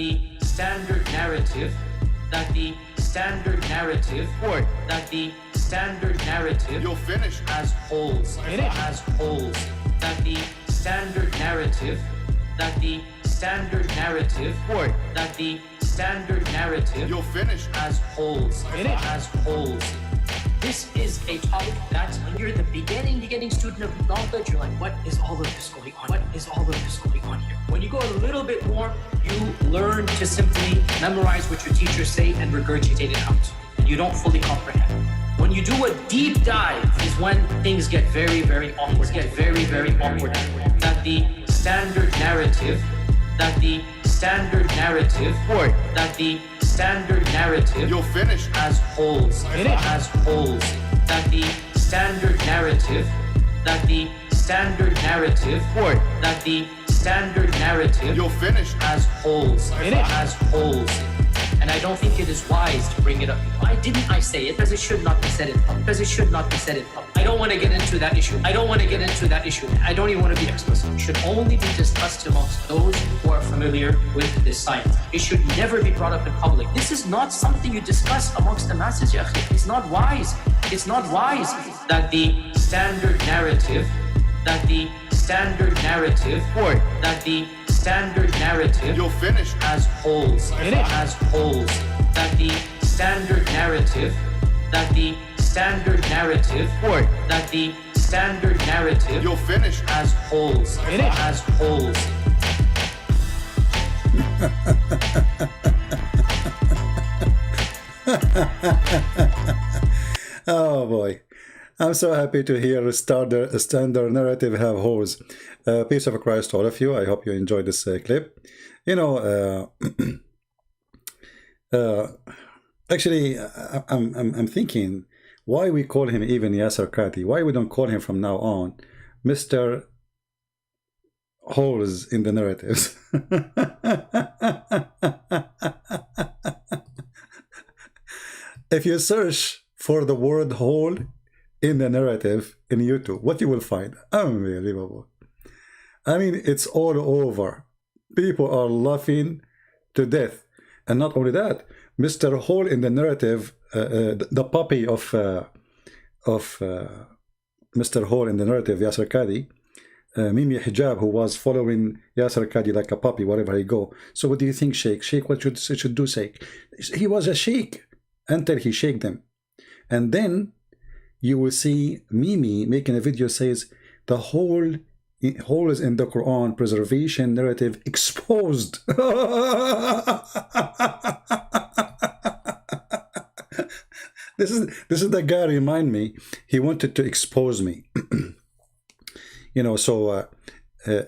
the standard narrative, that the standard narrative, Boy. that the standard narrative, You'll finish. has holes, has holes, that the standard narrative, that the standard narrative, Boy. that the standard narrative, You'll finish. has holes, has holes. This is a topic that when you're the beginning student of knowledge, you're like, what is all of this going on? What is all of this going on here? When you go a little bit more, you learn to simply memorize what your teachers say and regurgitate it out. And you don't fully comprehend. When you do a deep dive is when things get very, very awkward. That the standard narrative, that the standard narrative, Boy. that the standard narrative, You'll finish. has holes, has holes, that the standard narrative, that the standard narrative, Boy. that the standard narrative, You'll finish. has holes, has holes. And I don't think it is wise to bring it up. Why didn't I say it? Because it should not be said in public. Because it should not be said in public. I don't want to get into that issue. I don't want to get into that issue. I don't even want to be explicit. It should only be discussed amongst those who are familiar with this science. It should never be brought up in public. This is not something you discuss amongst the masses, ya akhi. It's not wise. It's not wise. That the standard narrative, that the standard narrative, Boy. that the standard narrative, You'll finish. has holes, has holes, that the standard narrative, that the standard narrative, Boy. that the standard narrative, You'll finish. has holes, has holes. Oh boy, I'm so happy to hear a standard narrative have holes. Peace of Christ to all of you. I hope you enjoyed this clip. You know, actually, I'm thinking why we call him even Yasir Qadhi. Why we don't call him from now on Mr. Holes in the narratives. If you search for the word hole in the narrative in YouTube, what you will find? Unbelievable. I mean, it's all over. People are laughing to death. And not only that, Mr. Hole in the narrative, the puppy of Mr. Hole in the narrative, Yasir Qadhi, Mimi Hijab, who was following Yasir Qadhi like a puppy wherever he go. So what do you think, Sheikh? Sheikh, what should do, Sheikh? He was a sheikh until he shaked them. And then you will see Mimi making a video says the whole is in the Quran preservation narrative exposed. This is the guy remind me. He wanted to expose me. You know, so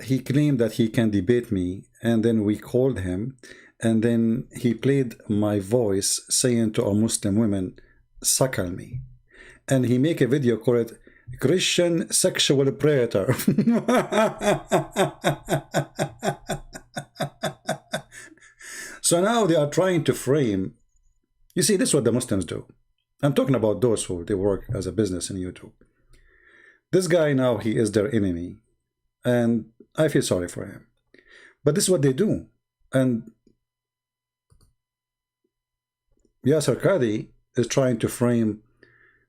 he claimed that he can debate me, and then we called him, and then he played my voice saying to a Muslim women, suckle me. And he make a video called it Christian sexual predator. So now they are trying to frame. You see, this is what the Muslims do. I'm talking about those who they work as a business in YouTube. This guy now, he is their enemy, and I feel sorry for him. But this is what they do. And Yasir Qadhi is trying to frame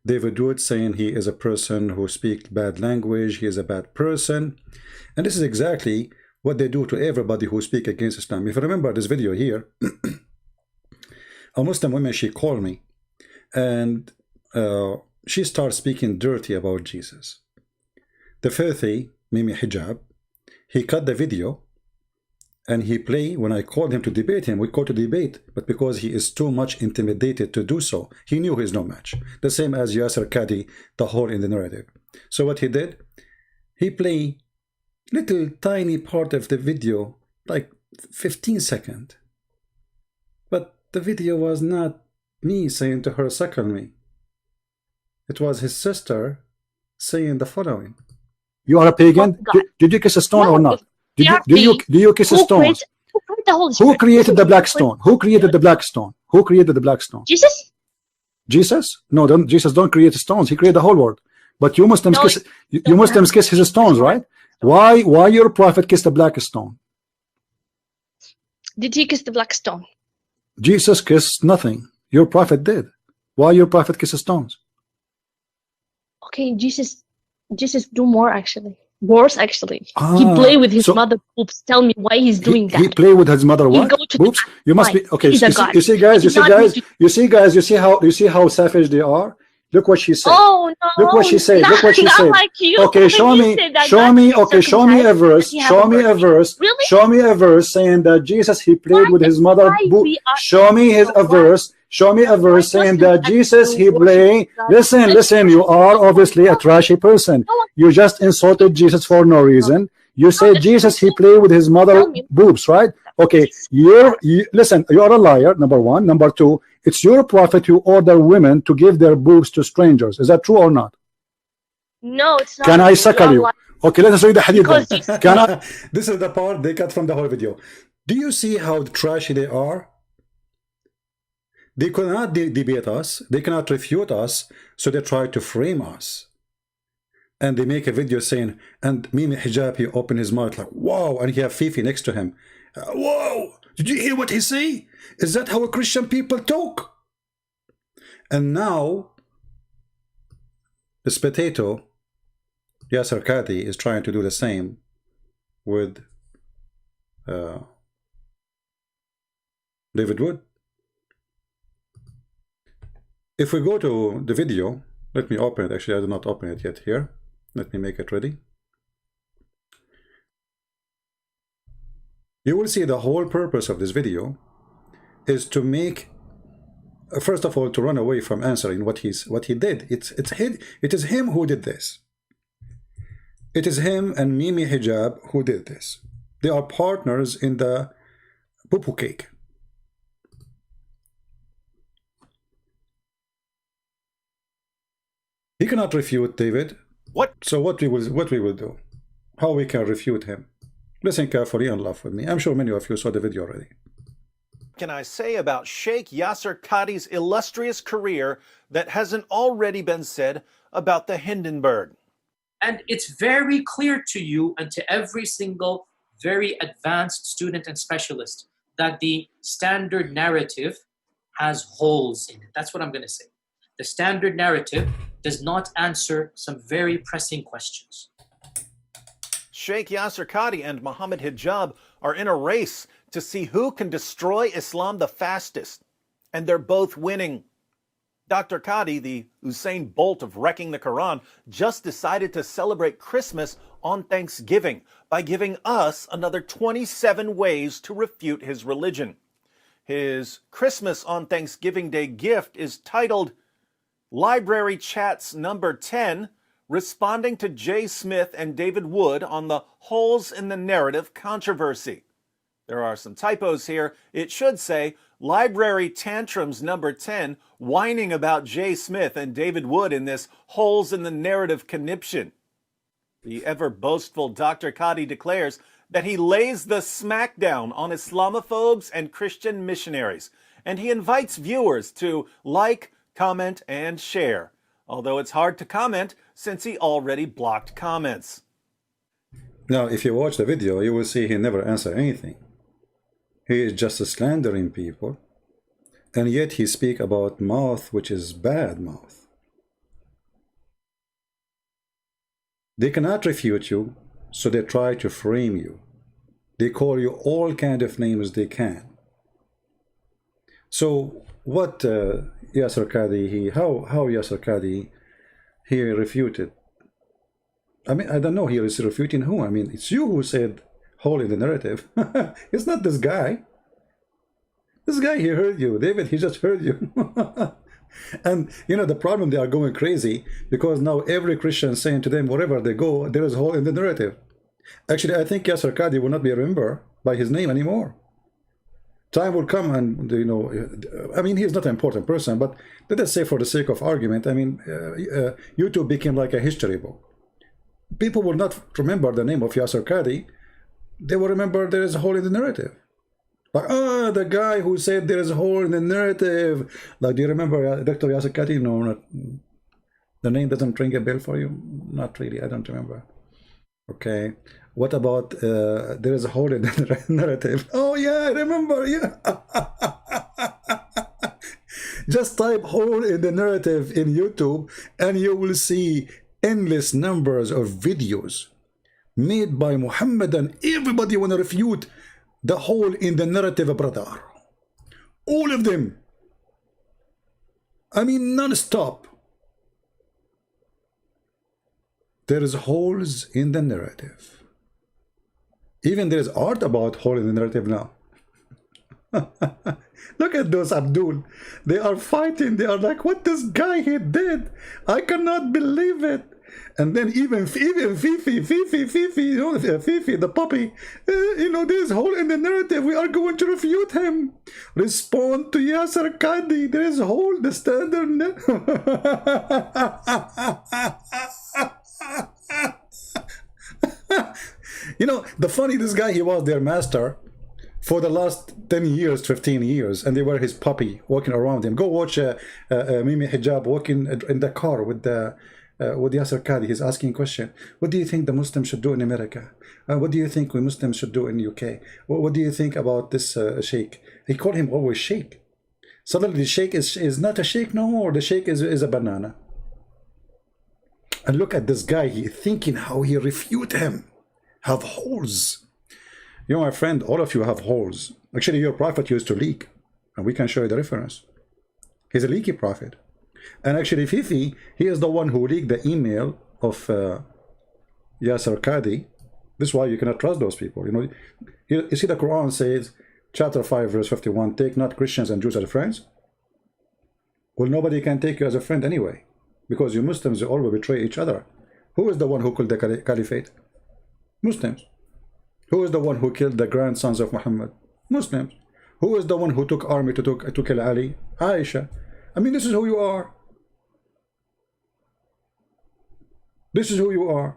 David Wood, saying he is a person who speaks bad language, he is a bad person. And this is exactly what they do to everybody who speaks against Islam. If you remember this video here, a Muslim woman, she called me, and she started speaking dirty about Jesus. The filthy Mimi Hijab, he cut the video, and he play, when I called him to debate him, we called to debate, but because he is too much intimidated to do so, he knew he's no match. The same as Yasir Qadhi, the whole in the narrative. So what he did, he play little tiny part of the video, like 15 seconds. But the video was not me saying to her, suckle me. It was his sister saying the following. You are a pagan? Did you kiss a stone or not? Do you kiss a stone? Who created the black stone? Who created the black stone? Who created the black stone? Jesus? Jesus? No, Jesus don't create stones. He created the whole world. But you Muslims kiss you Muslims kiss his stones, right? Why your prophet kissed the black stone? Did he kiss the black stone? Jesus kissed nothing. Your prophet did. Why your prophet kisses stones? Okay, Jesus do more actually. Worse actually. He play with his mother boobs. Tell me why he's doing that. He play with his mother what? Boobs? You must be okay. You see, guys. You see how savage they are. Look what she said. Oh no! Look what she said. Look what she said. Like you. Okay, show me. Okay, show me a verse. Show me a verse. Really? Show me a verse saying that Jesus he played with his mother. Show me a verse. Show me a verse saying that Jesus he played. Listen. You are obviously a trashy person. You just insulted Jesus for no reason. You said Jesus he played with his mother boobs, right? Okay, listen. You are a liar. Number one. Number two. It's your prophet who order women to give their boobs to strangers. Is that true or not? No, it's not. Can I suckle you? Okay, let us read the hadith then. Can I? This is the part they cut from the whole video. Do you see how trashy they are? They cannot debate us. They cannot refute us. So they try to frame us. And they make a video saying, and Mimi Hijab, he opened his mouth like, wow, and he have Fifi next to him. Whoa, did you hear what he say? Is that how Christian people talk? And now, this potato, Yasir Qadhi, is trying to do the same with David Wood. If we go to the video, let me open it. Actually, I did not open it yet here. Let me make it ready. You will see the whole purpose of this video is to make, first of all, to run away from answering what he did. It is him who did this. It is him and Mimi Hijab who did this. They are partners in the poo-poo cake. He cannot refute David. What? So what we will do? How we can refute him? Listen carefully and laugh with me. I'm sure many of you saw the video already. Can I say about Sheikh Yasir Qadhi's illustrious career that hasn't already been said about the Hindenburg? And it's very clear to you and to every single very advanced student and specialist that the standard narrative has holes in it. That's what I'm going to say. The standard narrative does not answer some very pressing questions. Sheikh Yasir Qadhi and Mohammed Hijab are in a race to see who can destroy Islam the fastest, and they're both winning. Dr. Qadhi, the Usain Bolt of wrecking the Quran, just decided to celebrate Christmas on Thanksgiving by giving us another 27 ways to refute his religion. His Christmas on Thanksgiving Day gift is titled Library Chats Number 10, responding to Jay Smith and David Wood on the holes in the narrative controversy. There are some typos here. It should say Library Tantrums Number 10, whining about Jay Smith and David Wood in this holes in the narrative conniption. The ever boastful Dr. Qadhi declares that he lays the smackdown on Islamophobes and Christian missionaries, and he invites viewers to like, comment, and share, although it's hard to comment since he already blocked comments. Now, if you watch the video, you will see he never answered anything. He is just slandering people, and yet he speak about mouth, which is bad mouth. They cannot refute you, so they try to frame you. They call you all kind of names they can. So what Yasir Qadhi, how Yasir Qadhi, he refuted? I mean, I don't know, he is refuting who? I mean, it's you who said hole in the narrative. It's not this guy. This guy, he heard you. David, he just heard you. And, you know, the problem, they are going crazy because now every Christian saying to them, wherever they go, there is a hole in the narrative. Actually, I think Yasir Qadhi will not be remembered by his name anymore. Time will come and, you know, I mean, he's not an important person, but let us say for the sake of argument, I mean, YouTube became like a history book. People will not remember the name of Yasir Qadhi. They will remember there is a hole in the narrative. Like, oh, the guy who said there is a hole in the narrative. Like, do you remember Dr. Yasir Qadhi? No, not. The name doesn't ring a bell for you? Not really, I don't remember. Okay. What about there is a hole in the narrative? Oh yeah, I remember. Yeah. Just type hole in the narrative in YouTube and you will see endless numbers of videos made by Muhammad, and everybody want to refute the hole in the narrative, brother. All of them. I mean, non-stop. There is holes in the narrative. Even there is art about hole in the narrative now. Look at those Abdul. They are fighting. They are like, what this guy he did? I cannot believe it. And then even Fifi, you know, Fifi, the puppy, you know, there's hole in the narrative. We are going to refute him. Respond to Yasir Qadhi. There is hole, the standard. You know, the funny, this guy, he was their master for the last 10 years, 15 years, and they were his puppy walking around him. Go watch Mimi Hijab walking in the car with Yasir Qadhi. He's asking a question. What do you think the Muslims should do in America? What do you think we Muslims should do in UK? What do you think about this sheikh? He called him always sheikh. Suddenly the sheikh is not a sheikh no more. The sheikh is a banana. And look at this guy, he thinking how he refute him. Have holes. You know, my friend, all of you have holes. Actually, your prophet used to leak, and we can show you the reference. He's a leaky prophet. And actually, Fifi, he is the one who leaked the email of Yasir Qadhi. This is why you cannot trust those people. You know, you see the Quran says, chapter 5, verse 51, take not Christians and Jews as friends. Well, nobody can take you as a friend anyway, because you Muslims, you all will betray each other. Who is the one who killed the caliphate? Muslims. Who is the one who killed the grandsons of Muhammad? Muslims. Who is the one who took army to kill Ali? Aisha. I mean, this is who you are. This is who you are.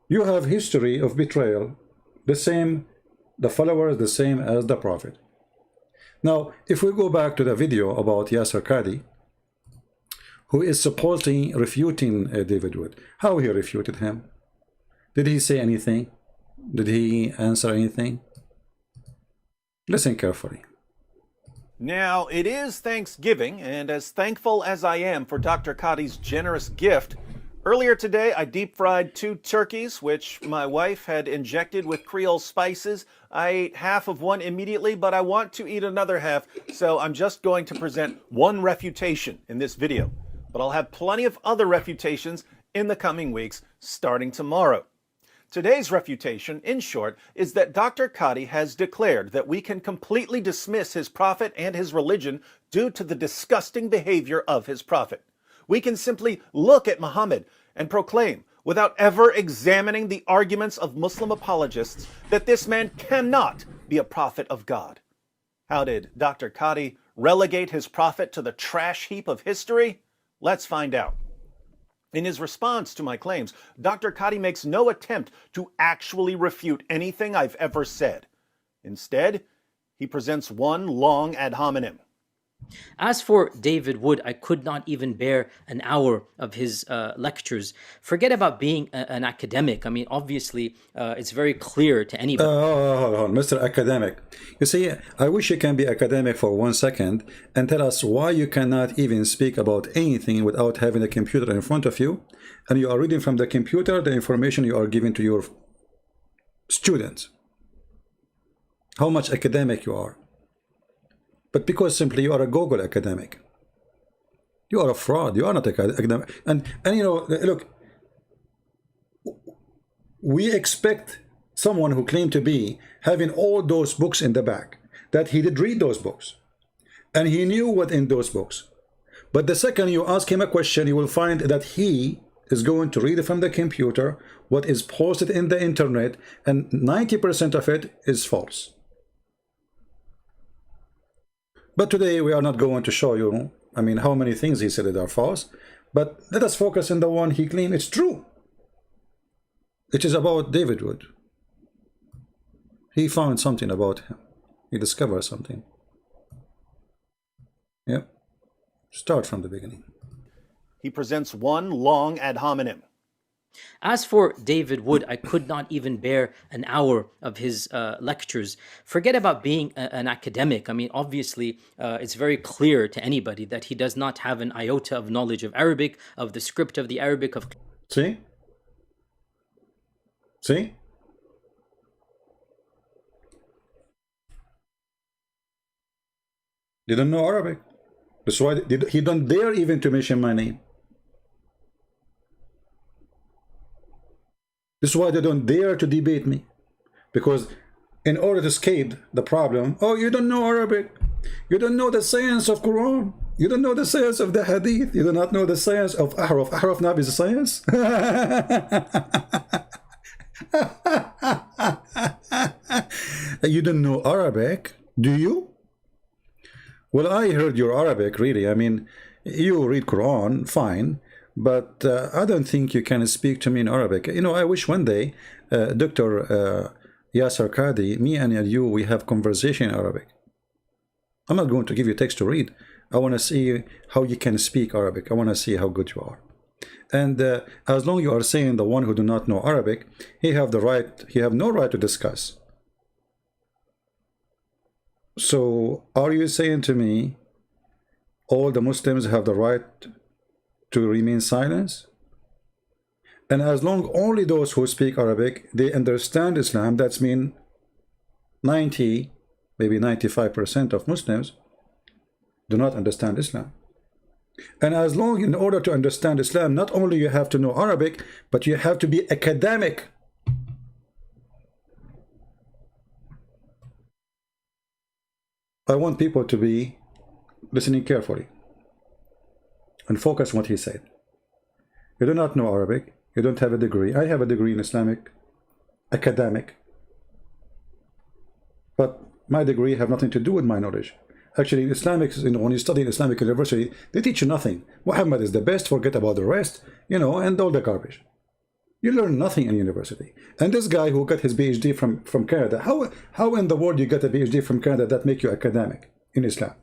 You have history of betrayal, the same, the followers the same as the prophet. Now, if we go back to the video about Yasir Qadhi, who is supposedly refuting David Wood, how he refuted him? Did he say anything? Did he answer anything? Listen carefully. Now, it is Thanksgiving, and as thankful as I am for Dr. Qadhi's generous gift, earlier today I deep-fried 2 turkeys, which my wife had injected with Creole spices. I ate half of one immediately, but I want to eat another half, so I'm just going to present one refutation in this video. But I'll have plenty of other refutations in the coming weeks, starting tomorrow. Today's refutation, in short, is that Dr. Qadhi has declared that we can completely dismiss his prophet and his religion due to the disgusting behavior of his prophet. We can simply look at Muhammad and proclaim, without ever examining the arguments of Muslim apologists, that this man cannot be a prophet of God. How did Dr. Qadhi relegate his prophet to the trash heap of history? Let's find out. In his response to my claims, Dr. Qadhi makes no attempt to actually refute anything I've ever said. Instead, he presents one long ad hominem. As for David Wood, I could not even bear an hour of his lectures. Forget about being an academic. I mean, obviously, it's very clear to anybody. Hold on, Mr. Academic. You see, I wish you can be academic for 1 second and tell us why you cannot even speak about anything without having a computer in front of you, and you are reading from the computer the information you are giving to your students. How much academic you are. But because simply you are a Google academic. You are a fraud. You are not academic. And you know, look, we expect someone who claimed to be having all those books in the back, that he did read those books. And he knew what in those books. But the second you ask him a question, you will find that he is going to read from the computer what is posted in the internet, and 90% of it is false. But today we are not going to show you, I mean, how many things he said that are false, but let us focus on the one he claimed it's true. It is about David Wood. He found something about him. He discovered something. Yep. Start from the beginning. He presents one long ad hominem. As for David Wood, I could not even bear an hour of his lectures. Forget about being an academic. I mean, obviously, it's very clear to anybody that he does not have an iota of knowledge of Arabic, of the script of the Arabic, of... See? See? They don't know Arabic. That's why he don't dare even to mention my name. This is why they don't dare to debate me. Because in order to escape the problem, oh, you don't know Arabic. You don't know the science of Quran. You don't know the science of the Hadith. You do not know the science of Ahraf. Ahraf now is a science. You don't know Arabic, do you? Well, I heard your Arabic, really. I mean, you read Quran, fine. But I don't think you can speak to me in Arabic. You know, I wish one day, Dr. Yasir Qadhi, me and you, we have conversation in Arabic. I'm not going to give you text to read. I want to see how you can speak Arabic. I want to see how good you are. And as long as you are saying the one who do not know Arabic, he have the right, he have no right to discuss. So are you saying to me, all the Muslims have the right to remain silent? And as long only those who speak Arabic, they understand Islam, that's mean 90, maybe 95% of Muslims do not understand Islam. And as long, in order to understand Islam, not only you have to know Arabic, but you have to be academic. I want people to be listening carefully and focus on what he said. You do not know Arabic. You don't have a degree. I have a degree in Islamic academic, but my degree have nothing to do with my knowledge. Actually, in Islamic, you know, when you study in Islamic university, they teach you nothing. Muhammad is the best. Forget about the rest, you know, and all the garbage. You learn nothing in university. And this guy who got his PhD from Canada, how in the world you get a PhD from Canada that make you academic in Islam?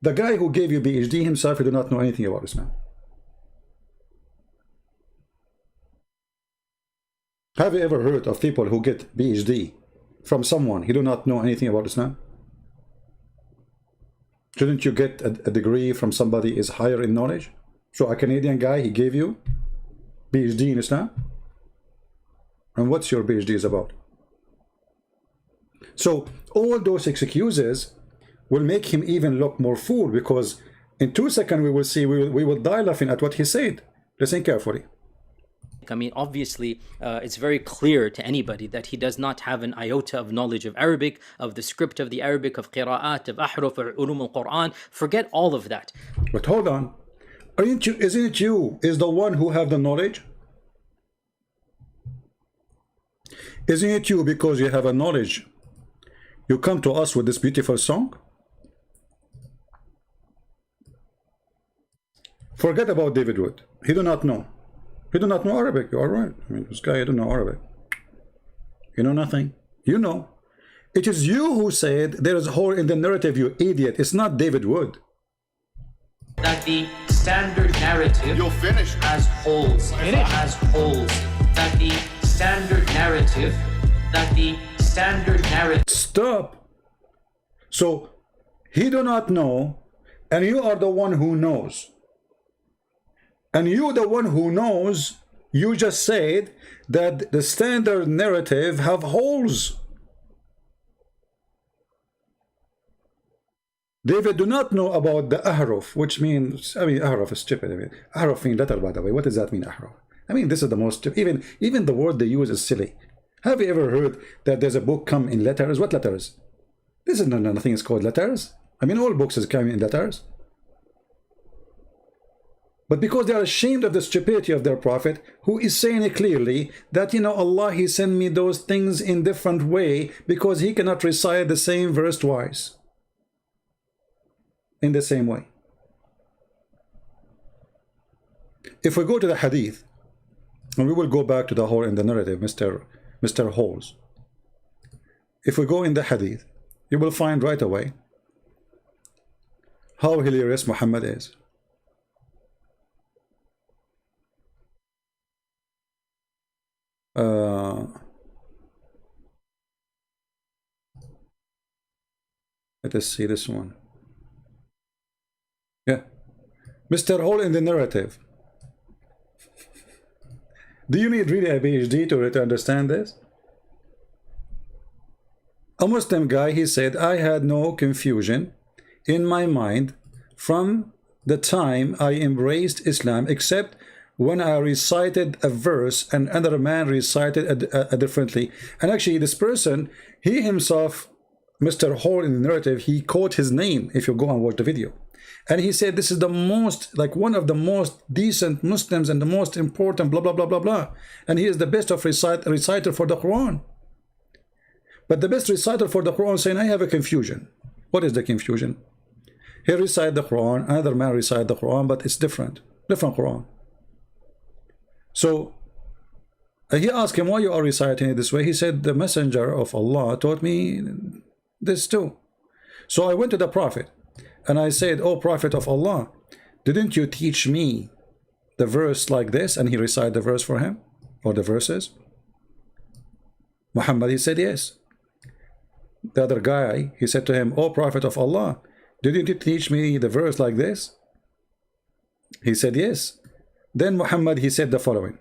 The guy who gave you PhD himself, he do not know anything about Islam. Have you ever heard of people who get PhD from someone who do not know anything about Islam? Shouldn't you get a degree from somebody is higher in knowledge? So a Canadian guy, he gave you PhD in Islam? And what's your PhD is about? So all those excuses will make him even look more fool, because in 2 seconds we will see, we will die laughing at what he said. Listen carefully. I mean, obviously, it's very clear to anybody that he does not have an iota of knowledge of Arabic, of the script of the Arabic, of qira'at, of ahruf, or ulum al-Quran. Forget all of that. But hold on. Isn't it you is the one who have the knowledge? Isn't it you, because you have a knowledge, you come to us with this beautiful song? Forget about David Wood. He do not know. He do not know Arabic. You are right. I mean, this guy, I don't know Arabic. You know nothing. You know. It is you who said there is a hole in the narrative, you idiot. It's not David Wood. That the standard narrative has holes in it. Has holes. That the standard narrative. Stop. So he do not know, and you are the one who knows. And you, the one who knows, you just said that the standard narrative have holes. David do not know about the ahruf, which means, I mean, ahruf is stupid. I mean, ahruf means letter, by the way. What does that mean, ahruf? I mean, this is the most, even the word they use is silly. Have you ever heard that there's a book come in letters? What letters? This is nothing is called letters. I mean, all books is coming in letters. But because they are ashamed of the stupidity of their prophet, who is saying it clearly that, you know, Allah, he sent me those things in different way because he cannot recite the same verse twice in the same way. If we go to the hadith, and we will go back to the whole in the narrative, Mr. Holes. If we go in the hadith, you will find right away how hilarious Muhammad is. Let us see this one. Yeah. Mr. Hole in the narrative. Do you need really a PhD to understand this? A Muslim guy, he said, I had no confusion in my mind from the time I embraced Islam, except when I recited a verse and another man recited it differently. And actually, this person, he himself, Mr. Hall in the narrative, he quote his name if you go and watch the video. And he said, this is the most, like one of the most decent Muslims and the most important, blah, blah, blah, blah, blah. And he is the best of reciter for the Quran. But the best reciter for the Quran saying, I have a confusion. What is the confusion? He recite the Quran, another man recite the Quran, but it's different Quran. So he asked him, why you are reciting it this way? He said, the messenger of Allah taught me this too. So I went to the Prophet and I said, oh Prophet of Allah, didn't you teach me the verse like this? And he recited the verse for him, or the verses. Muhammad, he said yes. The other guy, he said to him, oh Prophet of Allah, didn't you teach me the verse like this? He said yes. Then Muhammad, he said the following.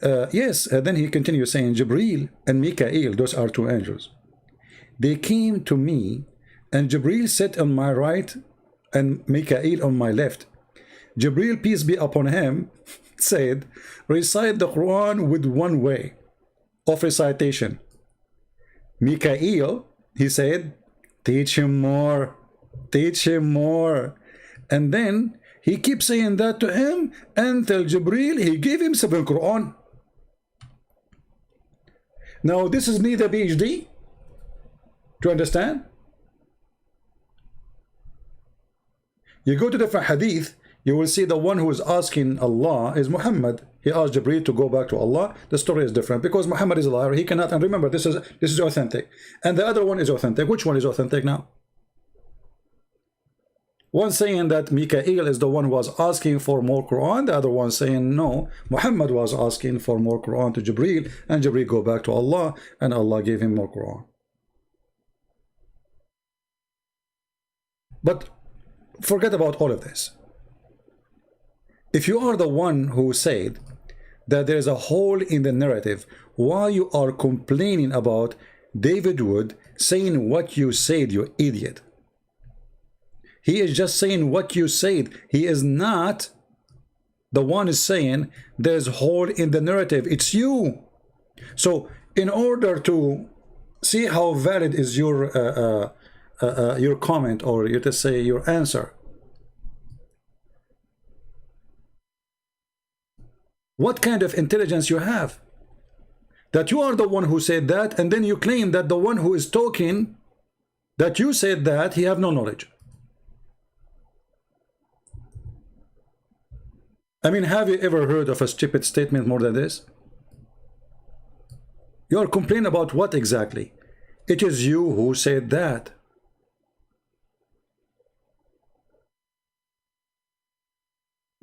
Yes, then he continued saying, Jibreel and Mikael, those are two angels. They came to me, and Jibreel sat on my right and Mikael on my left. Jibreel, peace be upon him, said, recite the Quran with one way of recitation. Mikael, he said, teach him more, teach him more. And then he keeps saying that to him until Jibreel, he gave him 7 Quran. Now, this is neither PhD. Do you understand? You go to the hadith, you will see the one who is asking Allah is Muhammad. He asked Jibreel to go back to Allah. The story is different because Muhammad is a liar. He cannot, and remember, this is authentic. And the other one is authentic. Which one is authentic now? One saying that Mikael is the one who was asking for more Quran. The other one saying no, Muhammad was asking for more Quran to Jibreel, and Jibreel go back to Allah, and Allah gave him more Quran. But forget about all of this. If you are the one who said that there is a hole in the narrative, why you are complaining about David Wood saying what you said, you idiot? He is just saying what you said. He is not the one is saying there's a hole in the narrative. It's you. So in order to see how valid is your comment, or you just say your answer, what kind of intelligence you have? That you are the one who said that, and then you claim that the one who is talking, that you said that, he have no knowledge. I mean, have you ever heard of a stupid statement more than this? You are complaining about what exactly? It is you who said that.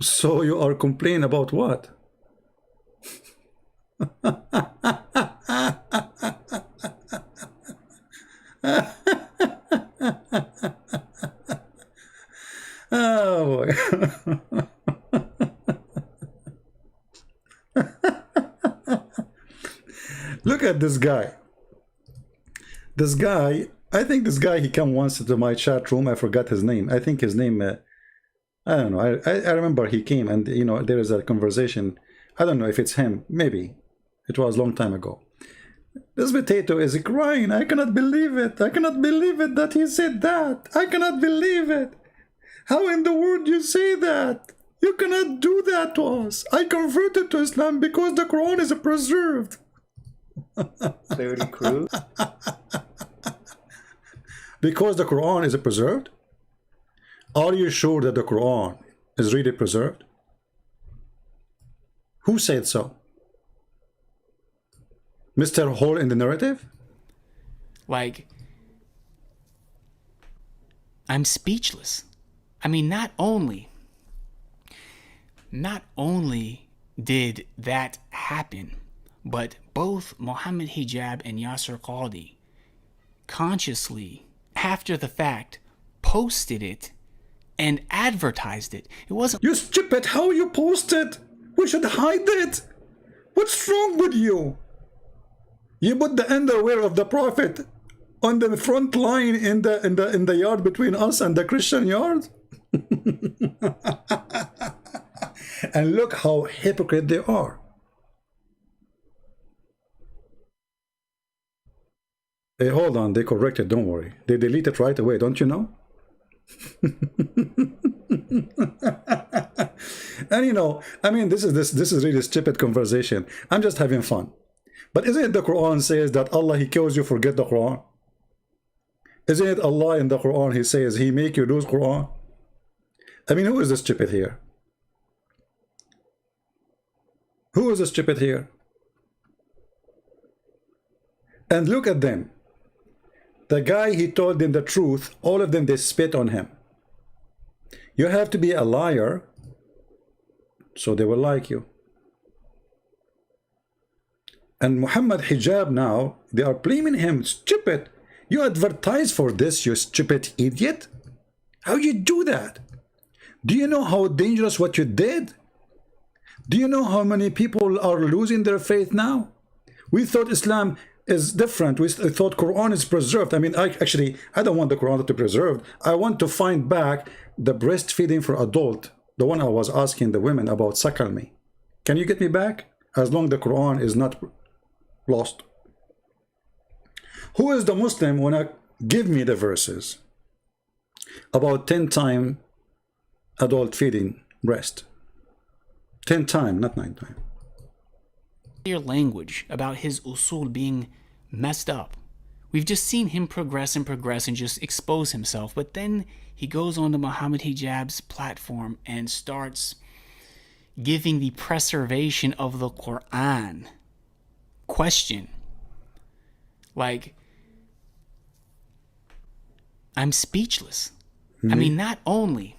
So you are complaining about what? Oh boy. Look at this guy. This guy, I think this guy, he came once to my chat room. I forgot his name. I think his name, I don't know. I remember he came, and you know, there is a conversation. I don't know if it's him. Maybe. It was a long time ago. This potato is crying. I cannot believe it. I cannot believe it that he said that. I cannot believe it. How in the world you say that? You cannot do that to us. I converted to Islam because the Quran is preserved. Very crude. Because the Quran is preserved? Are you sure that the Quran is really preserved? Who said so? Mr. Hall in the narrative? Like, I'm speechless. I mean, not only did that happen, but both Mohammed Hijab and Yasir Qadhi consciously, after the fact, posted it and advertised it. It wasn't... You stupid, how you post it? We should hide it. What's wrong with you? You put the underwear of the Prophet on the front line in the yard between us and the Christian yard? And look how hypocrite they are. Hey, hold on, they corrected, don't worry. They delete it right away, don't you know? And you know, I mean, this is really stupid conversation. I'm just having fun. But isn't it the Quran says that Allah, He kills you, forget the Quran? Isn't it Allah in the Quran, He says He make you lose Quran? I mean, who is the stupid here? Who is the stupid here? And look at them. The guy, he told them the truth, all of them, they spit on him. You have to be a liar, so they will like you. And Muhammad Hijab now, they are blaming him, stupid. You advertise for this, you stupid idiot. How you do that? Do you know how dangerous what you did? Do you know how many people are losing their faith now? We thought Islam is different. We thought Quran is preserved. I mean, I don't want the Quran to be preserved. I want to find back the breastfeeding for adult, the one I was asking the women about, suckle me. Can you get me back? As long as the Quran is not lost. Who is the Muslim when I give me the verses about 10 times adult feeding breast? 10 times, not 9 times. Clear language about his usul being messed up. We've just seen him progress and progress and just expose himself, but then he goes on to Muhammad Hijab's platform and starts giving the preservation of the Quran question. Like, I'm speechless. I mean, not only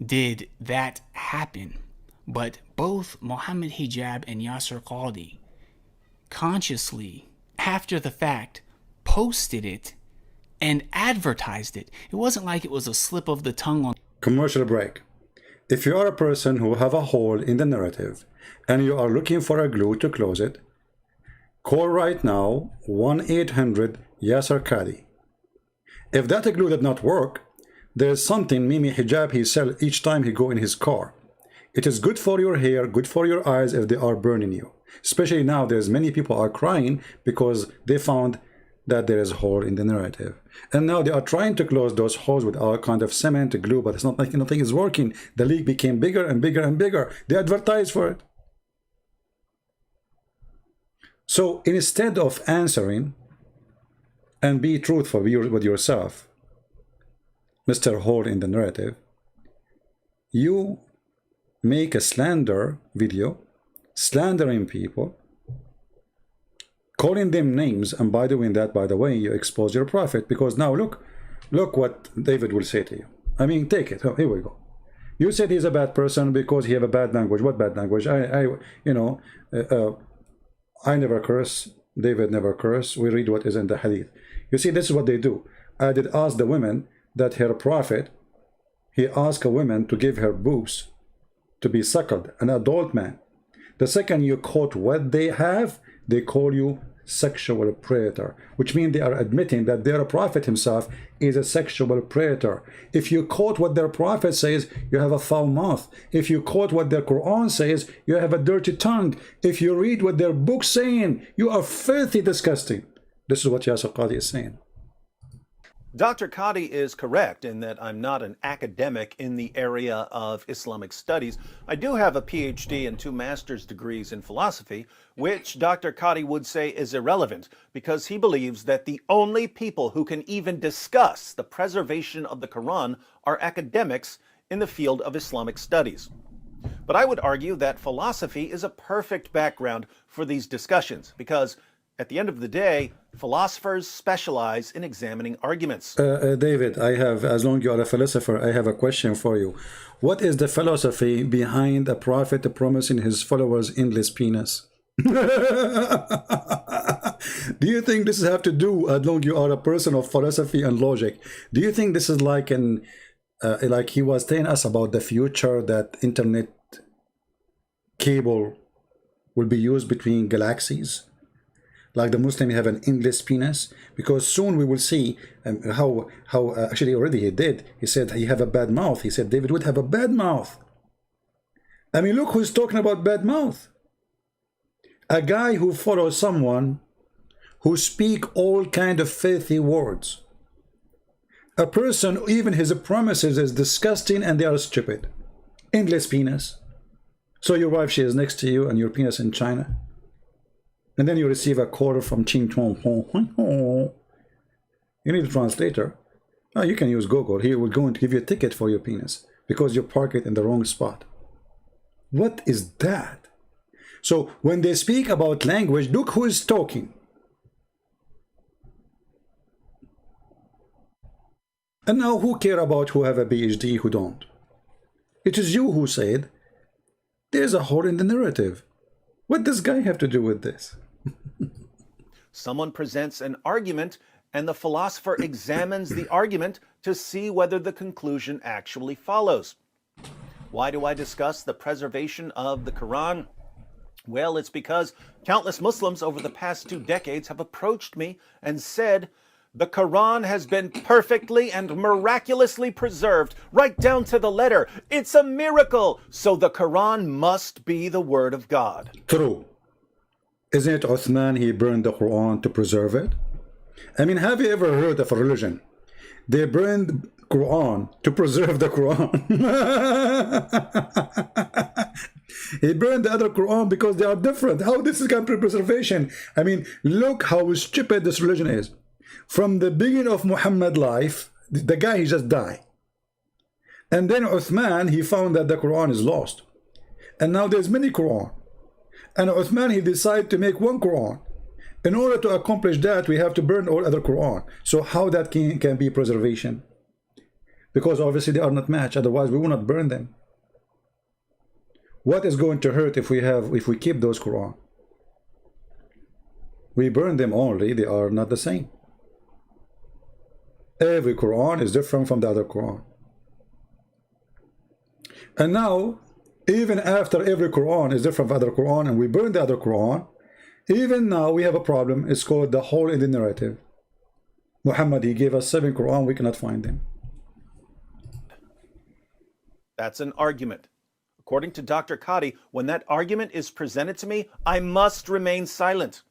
did that happen, but both Mohammed Hijab and Yasir Qadhi consciously, after the fact, posted it and advertised it. It wasn't like it was a slip of the tongue on... Commercial break. If you are a person who have a hole in the narrative and you are looking for a glue to close it, call right now 1-800 Yasir Qadhi. If that glue did not work, there is something Mimi Hijab he sell each time he go in his car. It is good for your hair, good for your eyes if they are burning you. Especially now, there's many people are crying because they found that there is a hole in the narrative. And now they are trying to close those holes with all kind of cement, glue, but it's not like nothing is working. The leak became bigger and bigger and bigger. They advertise for it. So instead of answering and be truthful with yourself, Mr. Hole in the narrative, you make a slander video, slandering people, calling them names, and by doing that, by the way, you expose your prophet, because now look what David will say to you. I mean, take it. Oh, here we go. You said he's a bad person because he have a bad language. What bad language? I never curse. David never curse. We read what is in the hadith. You see, this is what they do. I did ask the women that her prophet, he asked a woman to give her boobs to be suckled, an adult man. The second you quote what they have, they call you sexual predator, which means they are admitting that their prophet himself is a sexual predator. If you quote what their prophet says, you have a foul mouth. If you quote what their Quran says, you have a dirty tongue. If you read what their book's saying, you are filthy disgusting. This is what Yasir Qadhi is saying. Dr. Qadhi is correct in that I'm not an academic in the area of Islamic studies. I do have a PhD and 2 master's degrees in philosophy, which Dr. Qadhi would say is irrelevant because he believes that the only people who can even discuss the preservation of the Quran are academics in the field of Islamic studies. But I would argue that philosophy is a perfect background for these discussions because At the end of the day, philosophers specialize in examining arguments. David, I have, as long as you are a philosopher, I have a question for you. What is the philosophy behind a prophet promising his followers endless penis? Do you think this have to do, as long as you are a person of philosophy and logic, do you think this is like an like he was telling us about the future, that internet cable will be used between galaxies, like the Muslim have an endless penis? Because soon we will see how actually already he did. He said he have a bad mouth. He said David would have a bad mouth. I mean, look who's talking about bad mouth. A guy who follows someone who speak all kind of filthy words. A person, even his promises is disgusting and they are stupid. Endless penis. So your wife, she is next to you and your penis in China. And then you receive a call from Ching Chong. You need a translator. Oh, you can use Google. Here we're going to give you a ticket for your penis because you park it in the wrong spot. What is that? So when they speak about language, look who is talking. And now who care about who have a PhD, who don't? It is you who said, there's a hole in the narrative. What does guy have to do with this? Someone presents an argument, and the philosopher examines the argument to see whether the conclusion actually follows. Why do I discuss the preservation of the Quran? Well, it's because countless Muslims over the past 2 decades have approached me and said, the Quran has been perfectly and miraculously preserved, right down to the letter. It's a miracle. So the Quran must be the word of God. True. Isn't it Uthman, he burned the Quran to preserve it? I mean, have you ever heard of a religion? They burned Quran to preserve the Quran. He burned the other Quran because they are different. How this is going to be preservation? I mean, look how stupid this religion is. From the beginning of Muhammad's life, the guy, he just died. And then Uthman, he found that the Quran is lost. And now there's many Quran. And Uthman, he decided to make one Quran. In order to accomplish that, we have to burn all other Quran. So how that can be preservation? Because obviously they are not matched. Otherwise, we will not burn them. What is going to hurt if we keep those Quran? We burn them only, they are not the same. Every Quran is different from the other Quran. And now, even after every Quran is different from other Quran and we burn the other Quran, even now we have a problem. It's called the hole in the narrative. Muhammad, he gave us 7 Quran, we cannot find them. That's an argument. According to Dr. Qadhi, when that argument is presented to me, I must remain silent.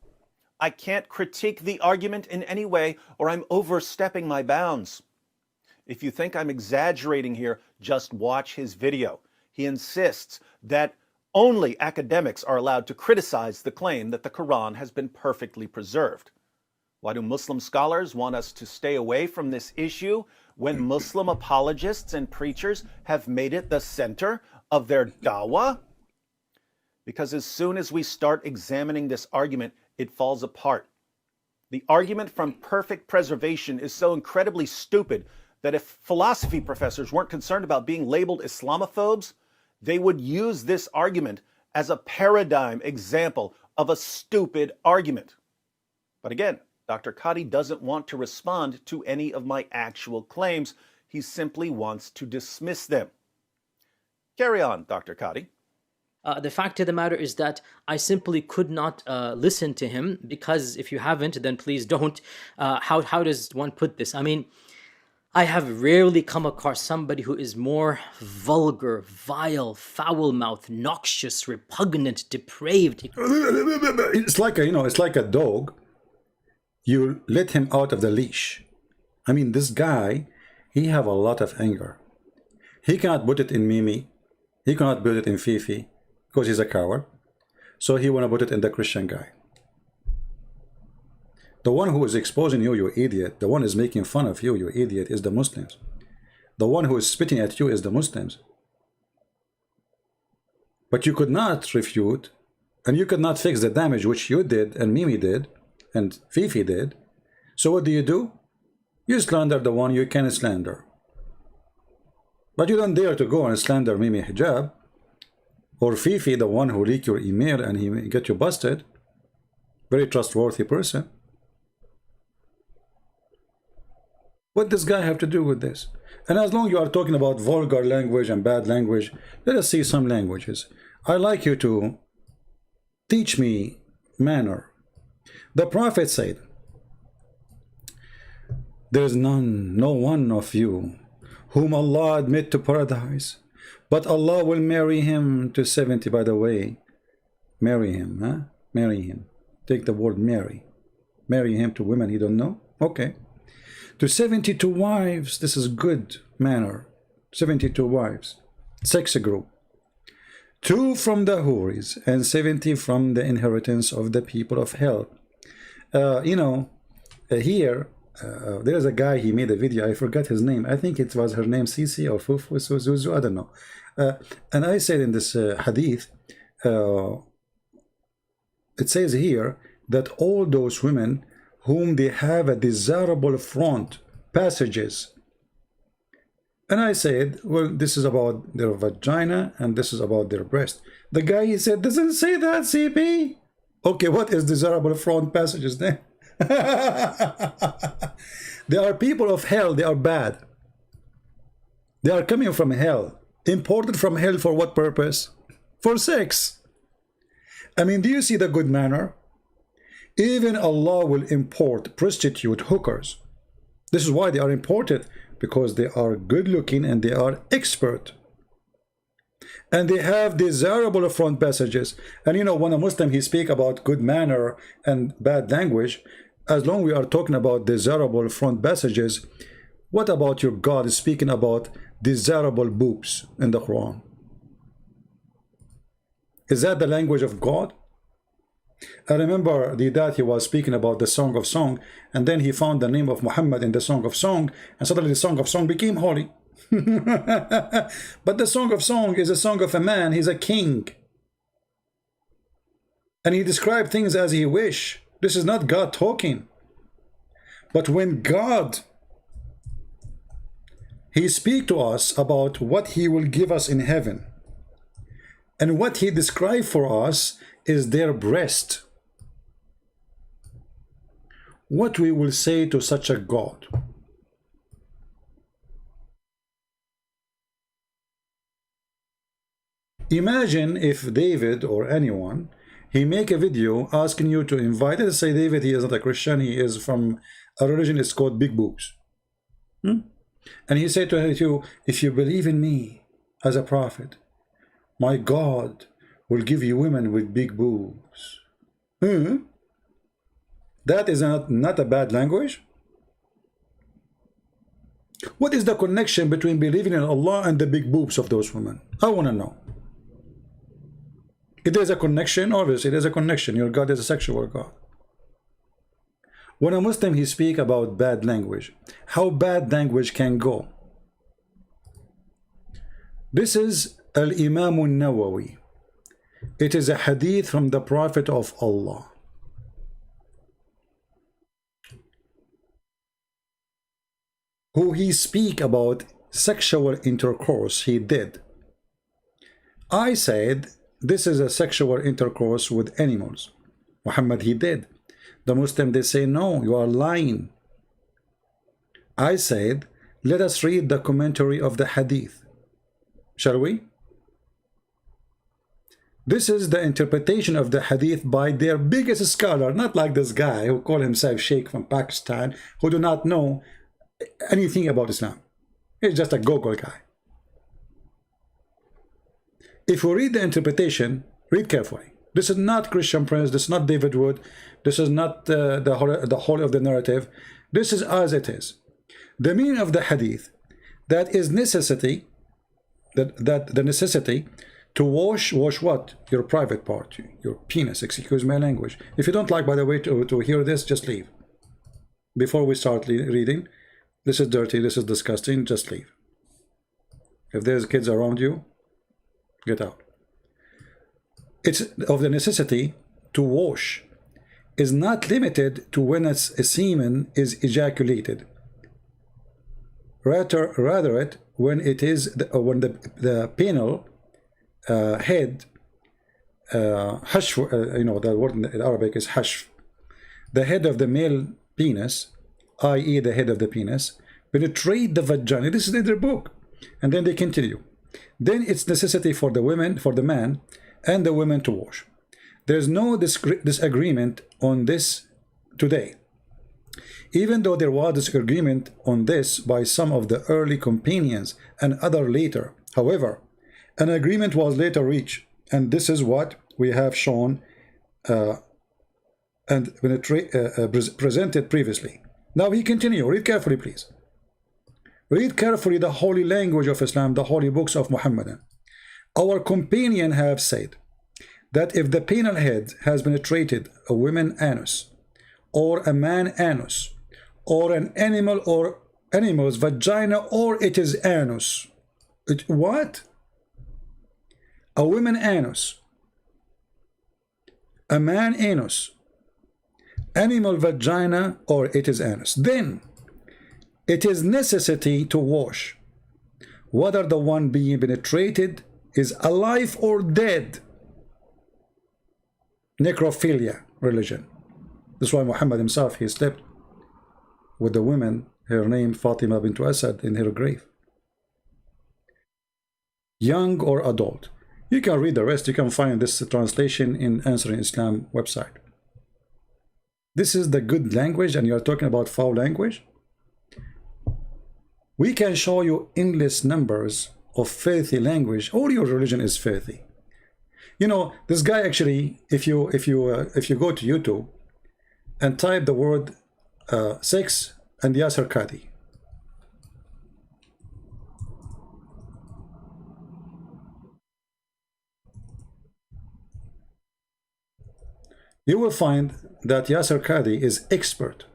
I can't critique the argument in any way, or I'm overstepping my bounds. If you think I'm exaggerating here, just watch his video. He insists that only academics are allowed to criticize the claim that the Quran has been perfectly preserved. Why do Muslim scholars want us to stay away from this issue when Muslim apologists and preachers have made it the center of their dawah? Because as soon as we start examining this argument, it falls apart. The argument from perfect preservation is so incredibly stupid that if philosophy professors weren't concerned about being labeled Islamophobes, they would use this argument as a paradigm example of a stupid argument. But again, Dr. Qadhi doesn't want to respond to any of my actual claims. He simply wants to dismiss them. Carry on, Dr. Qadhi. The fact of the matter is that I simply could not listen to him, because if you haven't, then please don't. How does one put this? I mean, I have rarely come across somebody who is more vulgar, vile, foul-mouthed, noxious, repugnant, depraved. It's like it's like a dog. You let him out of the leash. I mean, this guy, he have a lot of anger. He cannot put it in Mimi. He cannot put it in Fifi, because he's a coward. So he want to put it in the Christian guy. The one who is exposing you, you idiot, the one who is making fun of you, you idiot, is the Muslims. The one who is spitting at you is the Muslims. But you could not refute, and you could not fix the damage which you did and Mimi did, and Fifi did. So what do? You slander the one you can slander. But you don't dare to go and slander Mimi Hijab or Fifi, the one who leaked your email and he get you busted. Very trustworthy person. What does guy have to do with this? And as long as you are talking about vulgar language and bad language, let us see some languages. I'd like you to teach me manner. The Prophet said, there is no one of you whom Allah admit to paradise, but Allah will marry him to 70. By the way, marry him, huh? Marry him. Take the word marry. Marry him to women he don't know? Okay. To 72 wives, this is good manner. 72 wives. Sex group. 2 from the houris and 70 from the inheritance of the people of hell. Here, there's a guy, he made a video, I forgot his name. I think it was her name, Sisi or Fufu, Zuzu, I don't know. And I said in this hadith, it says here that all those women whom they have a desirable front passages. And I said, well, this is about their vagina and this is about their breast. The guy, he said, doesn't say that, CP. Okay, what is desirable front passages then? They are people of hell. They are bad. They are coming from hell. Imported from hell for what purpose? For sex. I mean, do you see the good manner? Even Allah will import prostitute hookers. This is why they are imported, because they are good looking and they are expert. And they have desirable front passages. And you know, when a Muslim, he speak about good manner and bad language, as long as we are talking about desirable front passages, what about your God is speaking about desirable boobs in the Quran? Is that the language of God? I remember the dad, he was speaking about the Song of Song, and then he found the name of Muhammad in the Song of Song, and suddenly the Song of Song became holy. But the Song of Song is a song of a man, he's a king. And he described things as he wish. This is not God talking. But when God, he speaks to us about what he will give us in heaven, and what he described for us is their breast. What we will say to such a God? Imagine if David or anyone, he make a video asking you to invite, let's say David, he is not a Christian, he is from a religion, it's called Big Boobs. And he said to you, if you believe in me as a prophet, my God will give you women with big boobs. That is not a bad language. What is the connection between believing in Allah and the big boobs of those women? I want to know. If there's a connection, obviously there's a connection. Your God is a sexual God. When a Muslim, he speak about bad language, how bad language can go. This is Al-Imam al-Nawawi. It is a hadith from the Prophet of Allah. Who he speak about sexual intercourse he did. I said this is a sexual intercourse with animals. Muhammad, he did. The Muslim, they say no, you are lying. I said let us read the commentary of the hadith. Shall we? This is the interpretation of the hadith by their biggest scholar, not like this guy who call himself Sheikh from Pakistan, who do not know anything about Islam. He's just a Google guy. If we read the interpretation, read carefully. This is not Christian Prince, this is not David Wood, this is not the whole of the narrative. This is as it is. The meaning of the hadith, that is necessity, that the necessity to wash what? Your private part, your penis, excuse my language. If you don't like, by the way, to hear this, just leave. Before we start reading, this is dirty, this is disgusting, just leave. If there's kids around you, get out. It's of the necessity to wash is not limited to when a semen is ejaculated. Rather it when it is when the penile head hashf, you know, the word in Arabic is hashf, the head of the male penis, i.e. the head of the penis, penetrate the vagina. This is in their book. And then they continue. Then it's necessity for the women, for the man and the women to wash. There's no disagreement on this today. Even though there was disagreement on this by some of the early companions and other later. However, an agreement was later reached, and this is what we have shown and presented previously. Now he continues. Read carefully, please. Read carefully the holy language of Islam, the holy books of Muhammad. Our companion have said that if the penile head has penetrated a woman anus, or a man anus, or an animal or animal's vagina, or it is anus. What? A woman anus, a man anus, animal vagina, or it is anus. Then it is necessity to wash, whether the one being penetrated is alive or dead. Necrophilia religion. That's why Muhammad himself, he slept with the woman, her name Fatima bint Asad, in her grave. Young or adult. You can read the rest. You can find this translation in Answering Islam website. This is the good language, and you're talking about foul language? We can show you endless numbers of filthy language. All your religion is filthy. You know, this guy actually, if you go to YouTube and type the word sex and Yasir Qadhi, you will find that Yasir Qadhi is expert.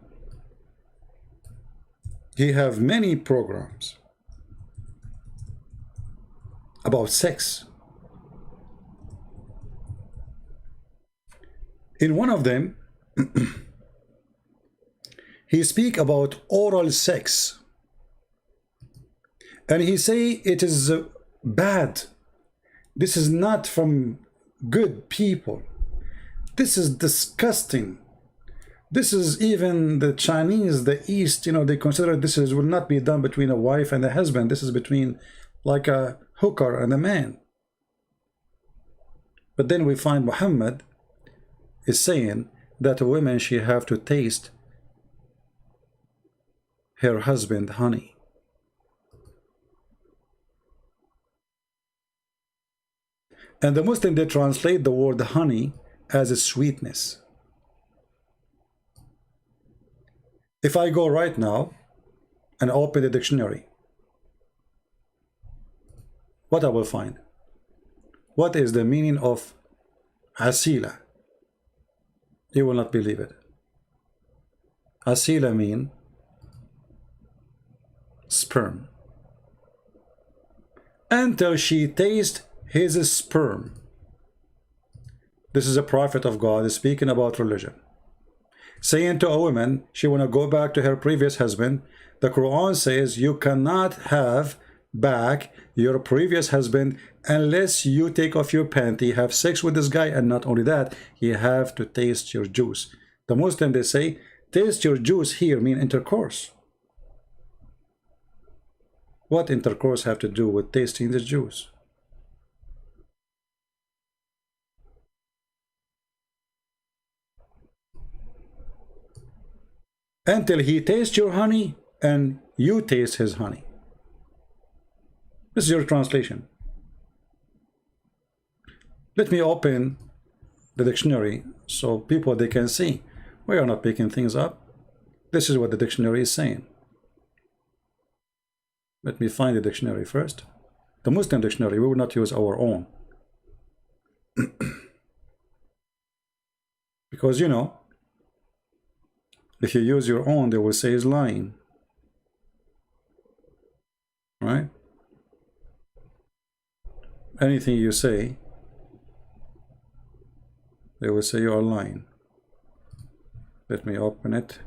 He have many programs about sex. In one of them, he speak about oral sex, and he say it is bad. This is not from good people. This is disgusting. This is even the Chinese, the East, you know, they consider this will not be done between a wife and a husband. This is between like a hooker and a man. But then we find Muhammad is saying that a woman, she have to taste her husband honey. And the Muslim, they translate the word honey as a sweetness. If I go right now and open the dictionary, what I will find? What is the meaning of asila? You will not believe it. Asila mean sperm. Until she tastes his sperm. This is a prophet of God speaking about religion, saying to a woman she want to go back to her previous husband. The Quran says you cannot have back your previous husband unless you take off your panty, have sex with this guy, and not only that, you have to taste your juice. The Muslim, they say taste your juice here mean intercourse. What intercourse have to do with tasting the juice? Until he tastes your honey and you taste his honey. This is your translation. Let me open the dictionary so people, they can see. We are not picking things up. This is what the dictionary is saying. Let me find the dictionary first. The Muslim dictionary, we will not use our own. Because, you know, if you use your own, they will say it's lying. Right? Anything you say, they will say you are lying. Let me open it.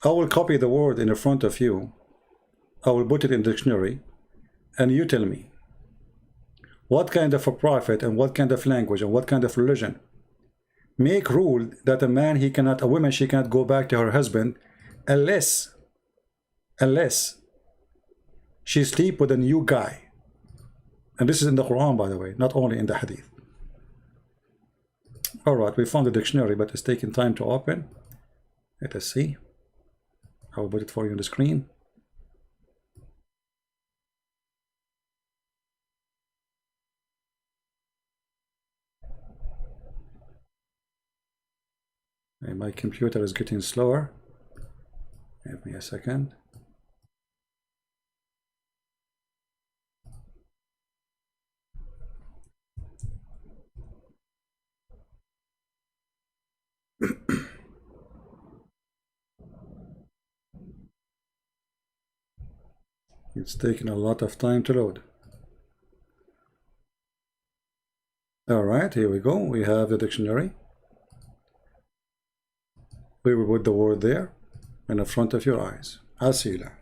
I will copy the word in front of you. I will put it in the dictionary, and you tell me what kind of a prophet and what kind of language and what kind of religion make rule that a woman she cannot go back to her husband unless she sleep with a new guy. And this is in the Quran, by the way, not only in the Hadith. All right, we found the dictionary, but it's taking time to open. Let us see. I will put it for you on the screen. And my computer is getting slower. Give me a second. It's taking a lot of time to load. All right, here we go. We have the dictionary. We will put the word there in the front of your eyes. Asila.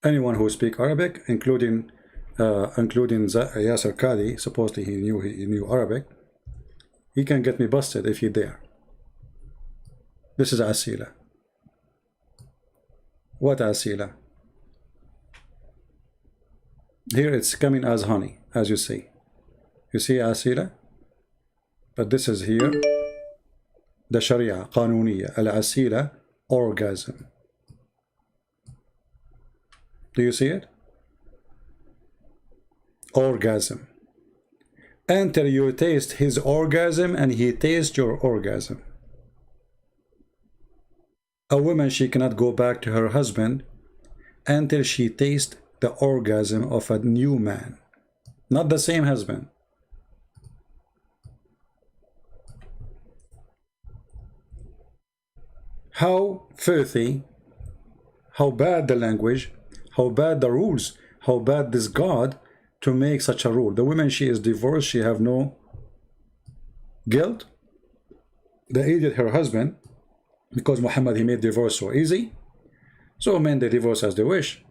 Anyone who speaks Arabic, including Yasir Qadhi, supposedly he knew Arabic, he can get me busted if he dare. This is Asila. What Asila? Here it's coming as honey, as you see. You see Asila? But this is here the Sharia, Qanuniya, Al-Asila, orgasm. Do you see it? Orgasm. Until you taste his orgasm and he tastes your orgasm. A woman, she cannot go back to her husband until she tastes the orgasm of a new man, not the same husband. How filthy, how bad the language, how bad the rules, how bad this God to make such a rule. The woman, she is divorced, she have no guilt. They idiot her husband because Muhammad, he made divorce so easy. So men, they divorce as they wish.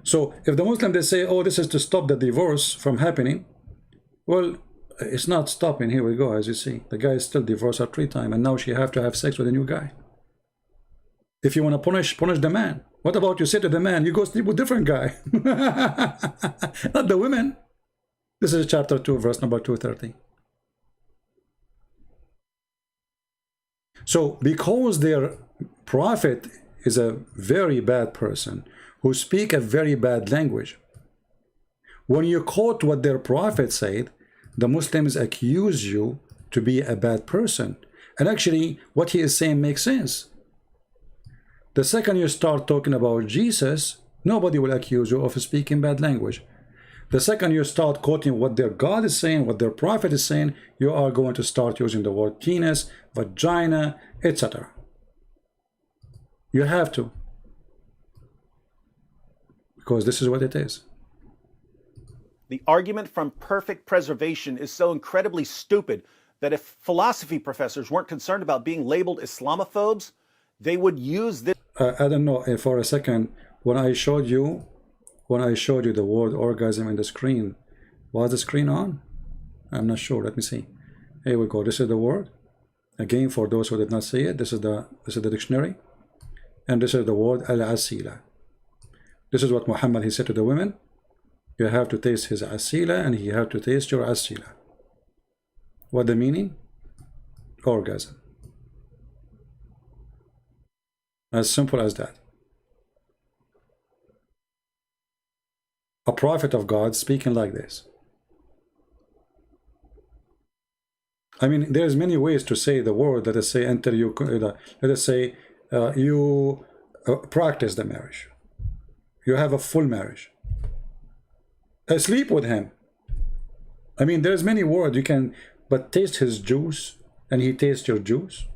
So if the Muslim, they say, oh, this is to stop the divorce from happening, well, it's not stopping. Here we go, as you see. The guy is still divorced her 3 times, and now she have to have sex with a new guy. If you want to punish the man. What about you say to the man, you go sleep with a different guy? Not the women. This is chapter 2, verse number 230. So because their prophet is a very bad person who speak a very bad language, when you quote what their prophet said, the Muslims accuse you to be a bad person. And actually what he is saying makes sense. The second you start talking about Jesus, nobody will accuse you of speaking bad language. The second you start quoting what their God is saying, what their prophet is saying, you are going to start using the word penis, vagina, etc. You have to. Because this is what it is. The argument from perfect preservation is so incredibly stupid that if philosophy professors weren't concerned about being labeled Islamophobes, they would use this. I don't know, for a second, when I showed you the word orgasm in the screen, was the screen on? I'm not sure. Let me see. Here we go. This is the word. Again, for those who did not see it, this is the dictionary, and this is the word al-asila. This is what Muhammad, he said to the women. You have to taste his asila, and he have to taste your asila. What the meaning? Orgasm. As simple as that. A prophet of God speaking like this. I mean, there's many ways to say the word. Let us say enter you. Let us say you practice the marriage. You have a full marriage. Sleep with him. I mean, there's many words you can, but taste his juice, and he tastes your juice.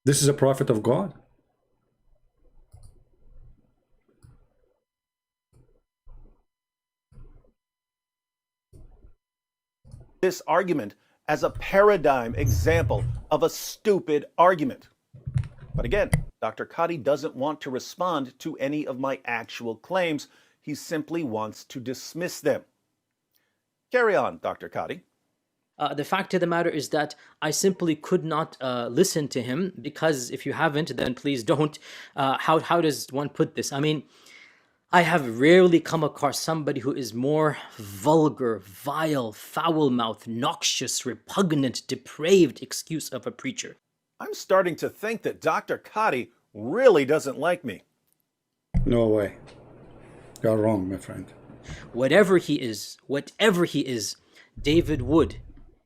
This is a prophet of God. This argument as a paradigm example of a stupid argument. But again, Dr. Qadhi doesn't want to respond to any of my actual claims. He simply wants to dismiss them. Carry on, Dr. Qadhi. The fact of the matter is that I simply could not listen to him, because if you haven't, then please don't. How does one put this? I mean, I have rarely come across somebody who is more vulgar, vile, foul-mouthed, noxious, repugnant, depraved excuse of a preacher. I'm starting to think that Dr. Qadhi really doesn't like me. No way. You're wrong, my friend. Whatever he is, David Wood,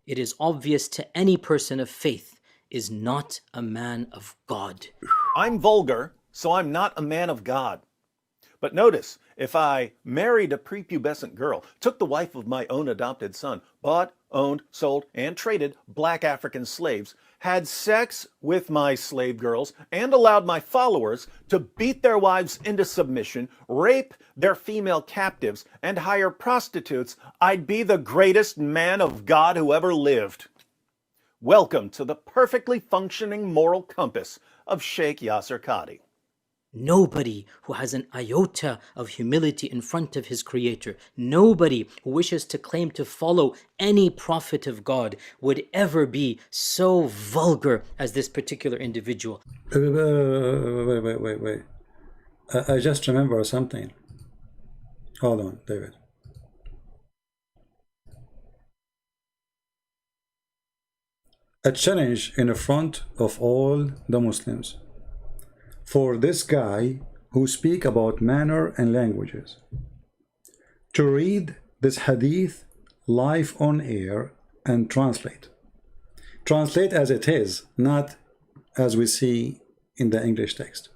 it is obvious to any person of faith, is not a man of God. I'm vulgar, so I'm not a man of God. But notice, if I married a prepubescent girl, took the wife of my own adopted son, bought, owned, sold, and traded black African slaves, had sex with my slave girls, and allowed my followers to beat their wives into submission, rape their female captives, and hire prostitutes, I'd be the greatest man of God who ever lived. Welcome to the perfectly functioning moral compass of Sheikh Yasir Qadhi. Nobody who has an iota of humility in front of his creator, nobody who wishes to claim to follow any prophet of God would ever be so vulgar as this particular individual. Wait. I just remember something. Hold on, David. A challenge in the front of all the Muslims for this guy who speak about manner and languages to read this hadith live on air and translate as it is, not as we see in the English text.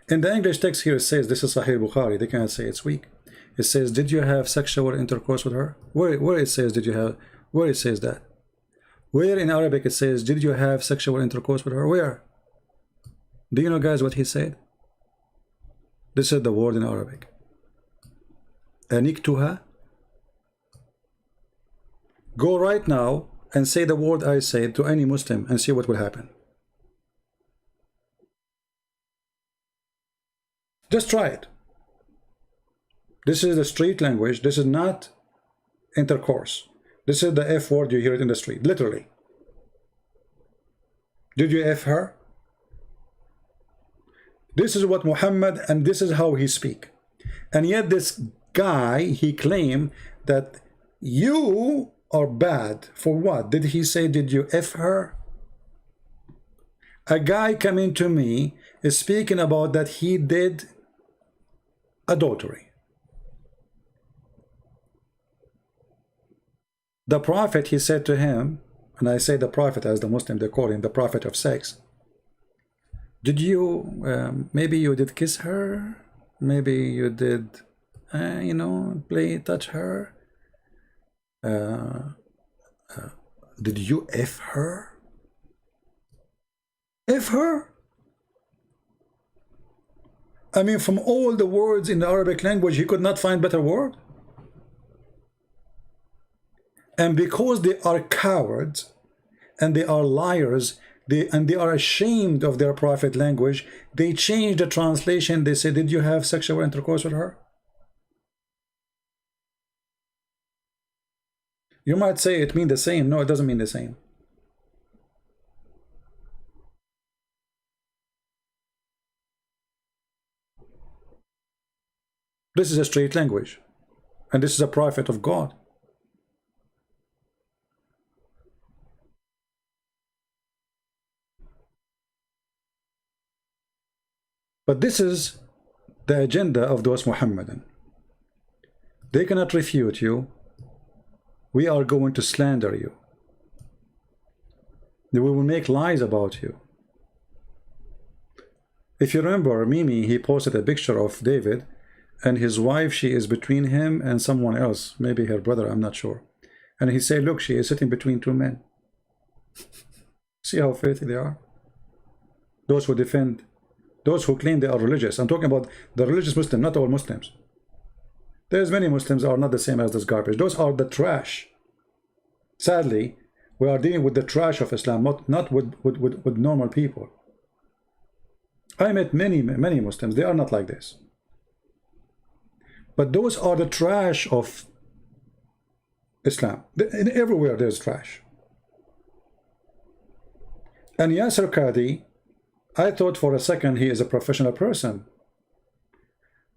In the English text here it says this is Sahih Bukhari. They cannot say it's weak. It says, did you have sexual intercourse with her? Where it says did you have, where it says that? Where in Arabic it says did you have sexual intercourse with her? Where? Do you know, guys, what he said? This is the word in Arabic. Aniktuha. Go right now and say the word I said to any Muslim and see what will happen. Just try it. This is the street language. This is not intercourse. This is the F word, you hear it in the street, literally. Did you F her? This is what Muhammad, and this is how he speak. And yet this guy, he claimed that you are bad. For what? Did he say, did you F her? A guy coming to me is speaking about that he did adultery. The prophet, he said to him, and I say the prophet as the Muslim, they call him the prophet of sex. Did you, maybe you did kiss her? Maybe you did, you know, touch her? Did you F her? F her? I mean, from all the words in the Arabic language, he could not find better word. And because they are cowards and they are liars, they are ashamed of their prophet language, they change the translation. They say, did you have sexual intercourse with her? You might say it means the same. No, it doesn't mean the same. This is a straight language, and this is a prophet of God. But this is the agenda of those Muhammadan. They cannot refute you. We are going to slander you. We will make lies about you. If you remember, Mimi, he posted a picture of David and his wife. She is between him and someone else, maybe her brother, I'm not sure. And he said, look, she is sitting between two men. See how filthy they are? Those who defend, those who claim they are religious. I'm talking about the religious Muslim, not all Muslims. There's many Muslims are not the same as this garbage. Those are the trash. Sadly, we are dealing with the trash of Islam, not with normal people. I met many Muslims. They are not like this. But those are the trash of Islam. Everywhere there's trash. And Yasir Qadhi, I thought for a second he is a professional person.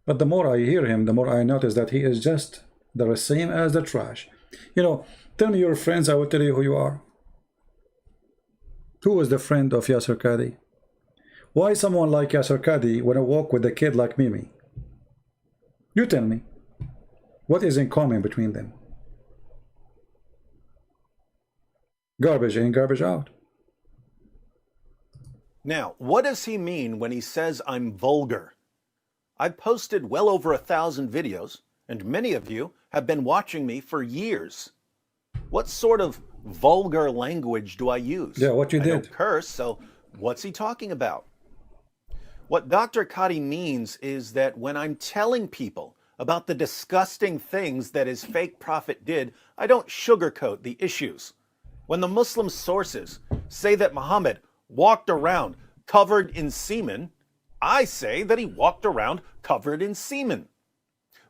But the more I hear him, the more I notice that he is just the same as the trash. You know, tell me your friends, I will tell you who you are. Who was the friend of Yasir Qadhi? Why someone like Yasir Qadhi want to walk with a kid like Mimi? You tell me. What is in common between them? Garbage in, garbage out. Now, what does he mean when he says I'm vulgar? I've posted well over 1,000 videos, and many of you have been watching me for years. What sort of vulgar language do I use? Yeah, what you did. I don't curse, so what's he talking about? What Dr. Qadhi means is that when I'm telling people about the disgusting things that his fake prophet did, I don't sugarcoat the issues. When the Muslim sources say that Muhammad walked around covered in semen, I say that he walked around covered in semen.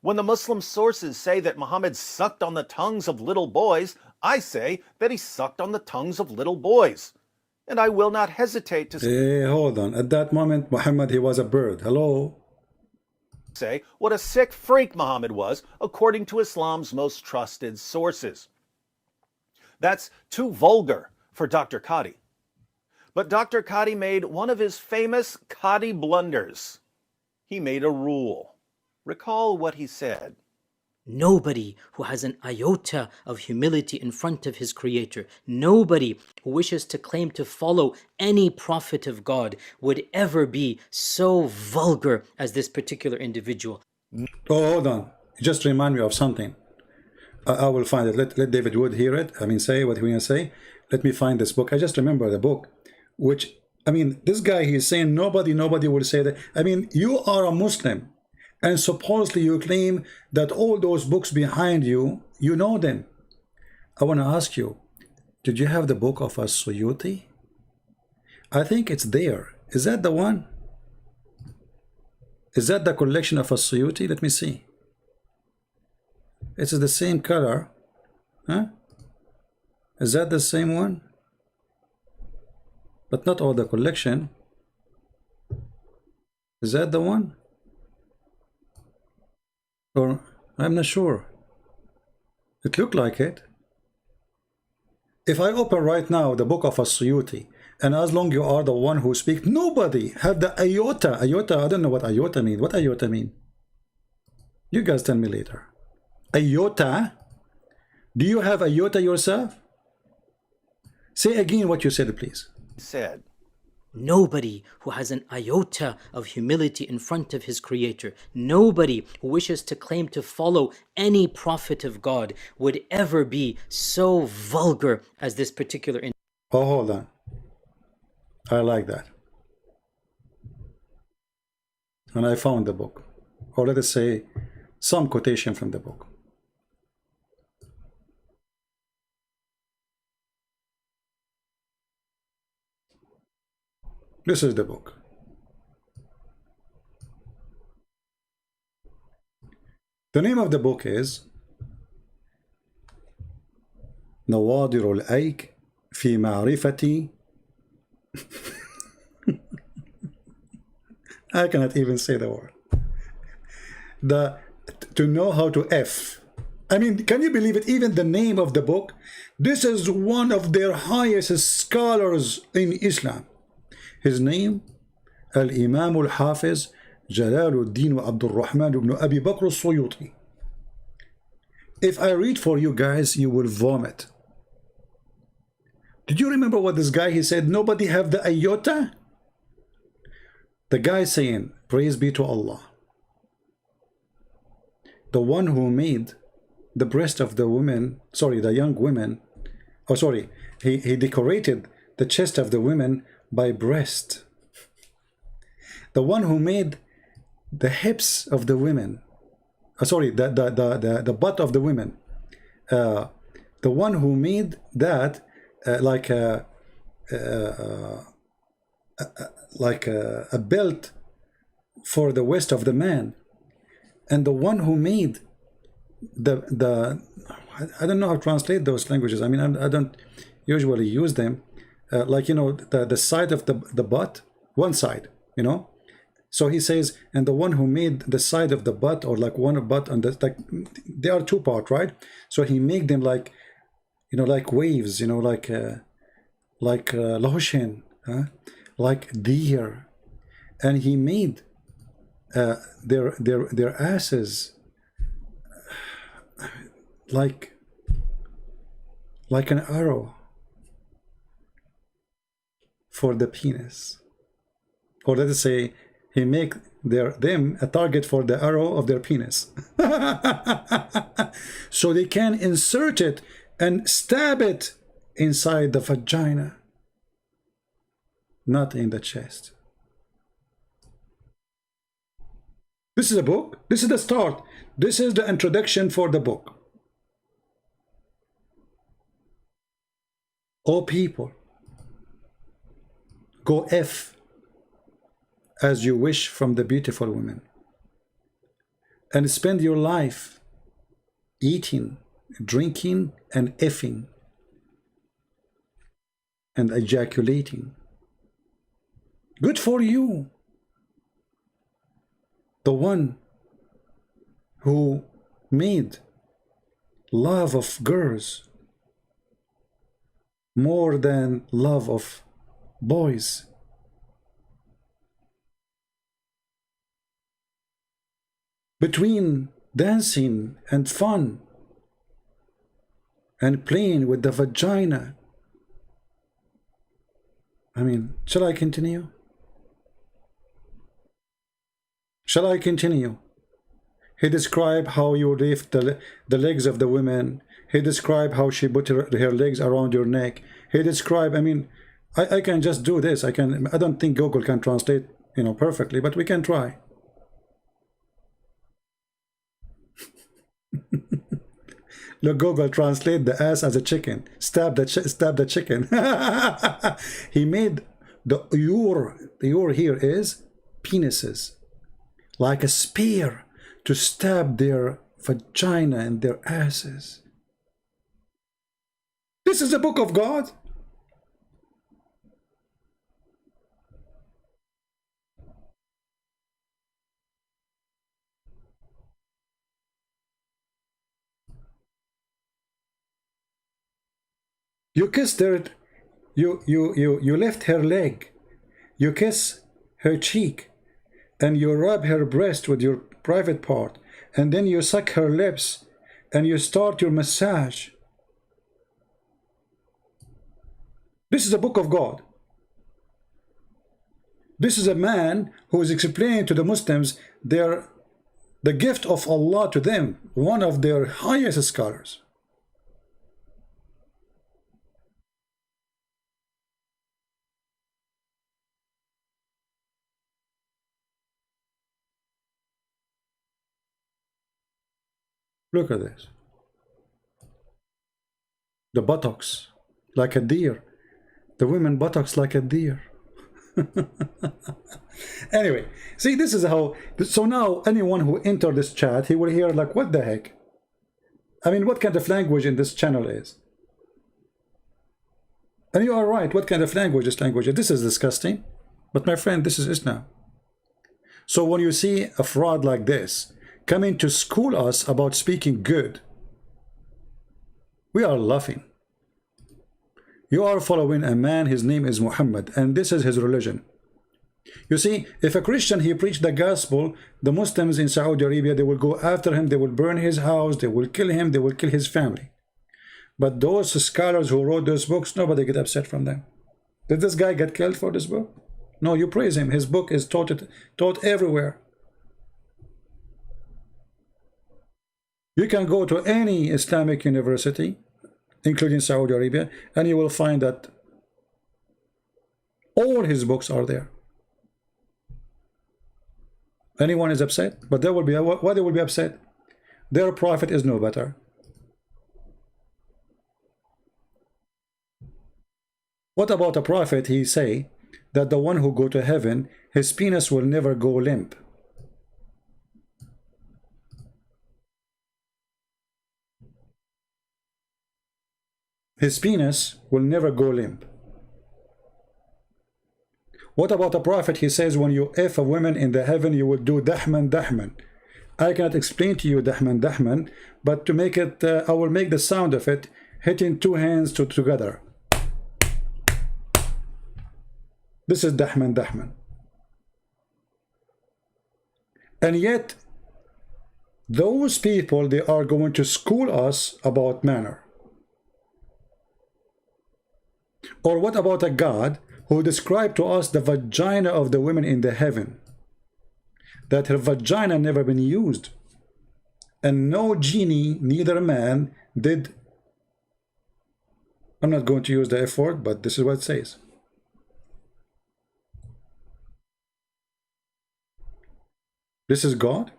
When the Muslim sources say that Muhammad sucked on the tongues of little boys, I say that he sucked on the tongues of little boys. And I will not hesitate to Hey, hold on. At that moment, Muhammad, he was a bird. Hello? say what a sick freak Muhammad was, according to Islam's most trusted sources. That's too vulgar for Dr. Qadhi. But Dr. Qadhi made one of his famous Qadhi blunders. He made a rule. Recall what he said. Nobody who has an iota of humility in front of his Creator, nobody who wishes to claim to follow any prophet of God would ever be so vulgar as this particular individual. Oh, hold on. Just remind me of something. I will find it. Let David Wood hear it. I mean, say what we're going to say. Let me find this book. I just remember the book, which, I mean, this guy, he's saying nobody will say that. I mean, you are a Muslim. And supposedly you claim that all those books behind you, you know them. I want to ask you, did you have the book of As-Suyuti? I think it's there. Is that the one? Is that the collection of As-Suyuti? Let me see. It's the same color. Huh? Is that the same one? But not all the collection. Is that the one? Or I'm not sure. It looked like it. If I open right now the book of As-Suyuti, and as long you are the one who speaks, nobody have the iota. Iota, I don't know what iota mean. What iota mean? You guys tell me later. Iota? Do you have iota yourself? Say again what you said, please. Said. Nobody who has an iota of humility in front of his Creator, nobody who wishes to claim to follow any prophet of God would ever be so vulgar as this particular individual. Oh, hold on. I like that. And I found the book. Or let us say, some quotation from the book. This is the book. The name of the book is نوادر الأيك في معرفة I cannot even say the word. To know how to F. I mean, can you believe it? Even the name of the book. This is one of their highest scholars in Islam. His name, Al-Imam Al-Hafiz Jalaluddin Abdul Rahman ibn Abi Bakr al-Suyuti. If I read for you guys, you will vomit. Did you remember what this guy, he said, nobody have the iota? The guy saying, praise be to Allah. The one who made the breast of the women, sorry, the young women, oh sorry, he decorated the chest of the women by breast. the one who made the hips of the women, sorry, the butt of the women, the one who made that like a belt for the waist of the man, and the one who made the I don't know how to translate those languages. I mean, I don't usually use them. Like, you know, the side of the butt, one side, you know. So he says, and the one who made the side of the butt, or like one butt on the, like, they are two part, right? So he made them like, you know, like waves, you know, like lahoshin, like deer, and he made their asses like an arrow for the penis, or let us say he make them a target for the arrow of their penis. So they can insert it and stab it inside the vagina, not in the chest. This is a book. This is the start. This is the introduction for the book. O people, go F as you wish from the beautiful women, and spend your life eating, drinking, and effing, and ejaculating. Good for you. The one who made love of girls more than love of boys. Between dancing and fun and playing with the vagina. I mean, shall I continue? Shall I continue? He described how you lift the legs of the women. He described how she put her legs around your neck. He described, I mean, I can just do this. I don't think Google can translate, you know, perfectly, but we can try. Look, Google translate the ass as a chicken. Stab the chicken. He made the ur here is penises, like a spear, to stab their vagina and their asses. This is the book of God. You kissed her, you lift her leg, you kiss her cheek, and you rub her breast with your private part, and then you suck her lips, and you start your massage. This is the book of God. This is a man who is explaining to the Muslims the gift of Allah to them, one of their highest scholars. Look at this. The buttocks, like a deer. The women buttocks like a deer. Anyway, see, this is how, so now anyone who entered this chat, he will hear like, what the heck? I mean, what kind of language in this channel is? And you are right, what kind of language is language? This is disgusting. But my friend, this is Islam. So when you see a fraud like this coming to school us about speaking good, we are laughing. You are following a man, his name is Muhammad, and this is his religion. You see, if a Christian, he preached the gospel, the Muslims in Saudi Arabia, they will go after him, they will burn his house, they will kill him, they will kill his family. But those scholars who wrote those books, nobody get upset from them. Did this guy get killed for this book? No, you praise him. His book is taught everywhere. You can go to any Islamic university, including Saudi Arabia, and you will find that all his books are there. Anyone is upset? But they will be, why they will be upset? Their prophet is no better. What about a prophet? He say that the one who go to heaven, his penis will never go limp. His penis will never go limp. What about a prophet? He says when you F a woman in the heaven, you will do dahman dahman. I cannot explain to you dahman dahman, but to make it, I will make the sound of it, hitting two hands together. This is dahman dahman. And yet, those people, they are going to school us about manner. Or what about a God who described to us the vagina of the women in the heaven? That her vagina never been used. And no genie, neither man, did. I'm not going to use the F word, but this is what it says. This is God?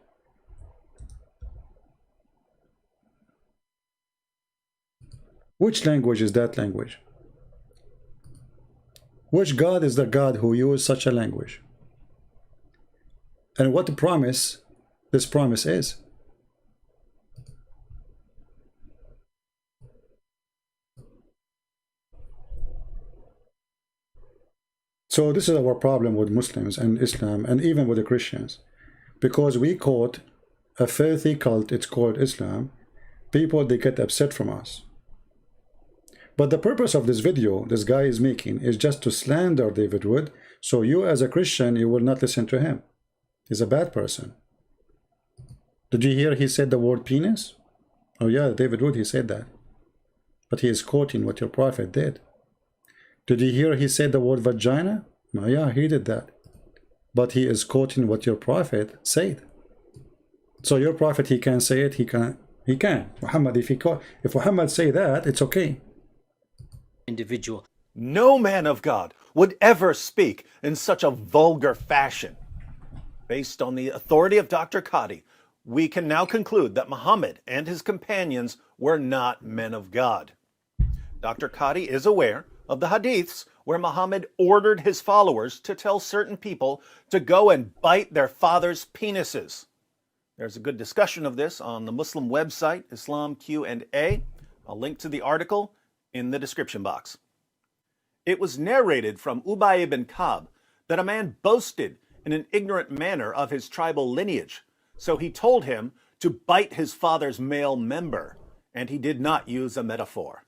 Which language is that language? Which God is the God who used such a language? And what the promise, this promise is? So this is our problem with Muslims and Islam and even with the Christians. Because we quote a filthy cult, it's called Islam, people, they get upset from us. But the purpose of this video this guy is making is just to slander David Wood, so you as a Christian, you will not listen to him. He's a bad person. Did you hear he said the word penis? Oh yeah, David Wood, he said that. But he is quoting what your prophet did. Did you hear he said the word vagina? Oh yeah, he did that. But he is quoting what your prophet said. So your prophet, he can say it, he can. Muhammad, if Muhammad say that, it's okay. Individual. No man of God would ever speak in such a vulgar fashion. Based on the authority of Dr. Qadhi, we can now conclude that Muhammad and his companions were not men of God. Dr. Qadhi is aware of the hadiths where Muhammad ordered his followers to tell certain people to go and bite their fathers' penises. There's a good discussion of this on the Muslim website, Islam Q&A. I'll link to the article in the description box. It was narrated from Ubay ibn Ka'b that a man boasted in an ignorant manner of his tribal lineage, so he told him to bite his father's male member, and he did not use a metaphor.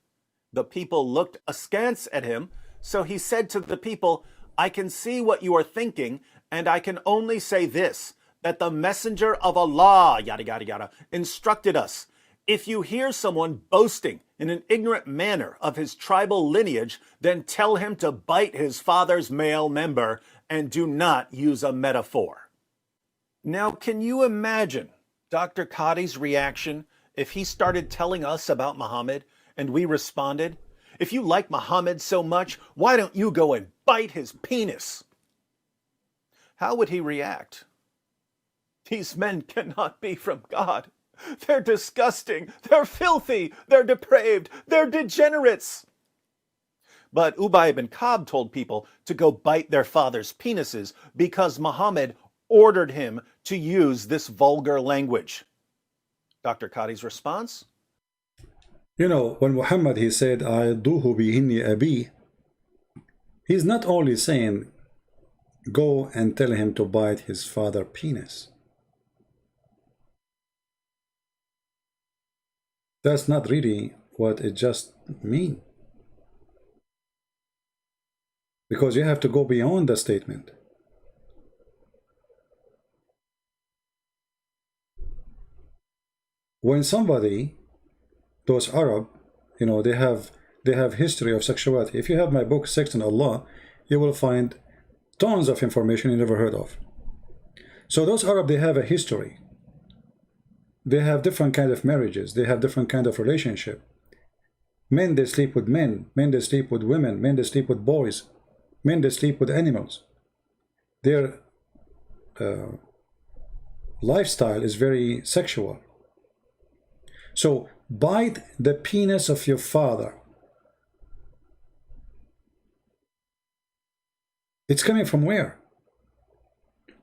The people looked askance at him, so he said to the people, I can see what you are thinking, and I can only say this, that the messenger of Allah, yada yada yada, instructed us, if you hear someone boasting in an ignorant manner of his tribal lineage, then tell him to bite his father's male member and do not use a metaphor. Now, can you imagine Dr. Qadhi's reaction if he started telling us about Muhammad and we responded, if you like Muhammad so much, why don't you go and bite his penis? How would he react? These men cannot be from God. They're disgusting, they're filthy, they're depraved, they're degenerates. But Ubay ibn Ka'b told people to go bite their fathers' penises because Muhammad ordered him to use this vulgar language. Dr. Qadhi's response? You know, when Muhammad, he said, A'idduhu bihinni abi, he's not only saying, go and tell him to bite his father's penis. That's not really what it just means. Because you have to go beyond the statement. When somebody, those Arab, you know, they have history of sexuality. If you have my book, Sex and Allah, you will find tons of information you never heard of. So those Arab, they have a history. They have different kind of marriages. They have different kind of relationship. Men, they sleep with men. Men, they sleep with women. Men, they sleep with boys. Men, they sleep with animals. Their lifestyle is very sexual. So bite the penis of your father. It's coming from where?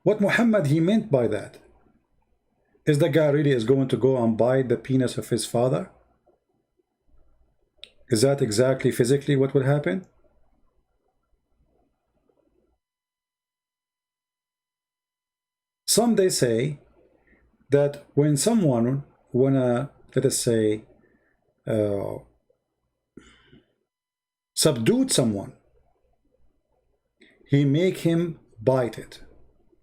What Muhammad he meant by that? Is the guy really is going to go and bite the penis of his father? Is that exactly physically what would happen? Some they say that when someone wanna, let us say, subdue someone, he make him bite it.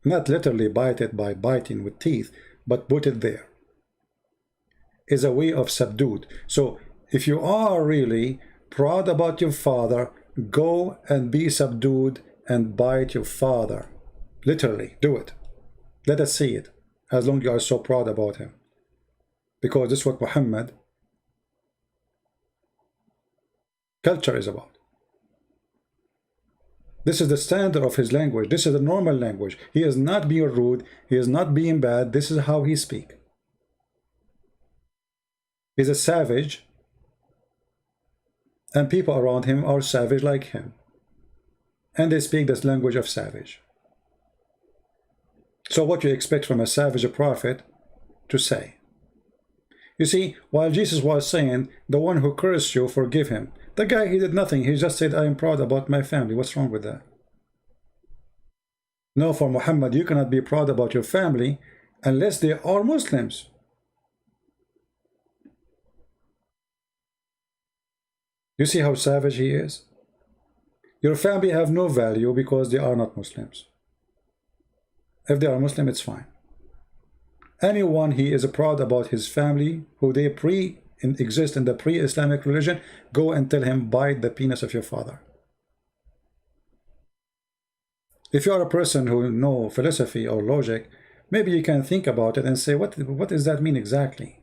Not literally bite it by biting with teeth, but put it there. Is a way of subdued. So if you are really proud about your father, go and be subdued and bite your father. Literally, do it. Let us see it, as long as you are so proud about him. Because this is what Muhammad culture is about. This is the standard of his language. This is the normal language. He is not being rude. He is not being bad. This is how he speaks. He's a savage, and people around him are savage like him, and they speak this language of savage. So what you expect from a savage prophet to say? You see, while Jesus was saying, the one who cursed you, forgive him, the guy, he did nothing. He just said, I am proud about my family. What's wrong with that? No, for Muhammad, you cannot be proud about your family unless they are Muslims. You see how savage he is? Your family have no value because they are not Muslims. If they are Muslim, it's fine. Anyone he is proud about his family, who they exist in the pre-Islamic religion, go and tell him, bite the penis of your father. If you are a person who know philosophy or logic, maybe you can think about it and say, what does that mean exactly?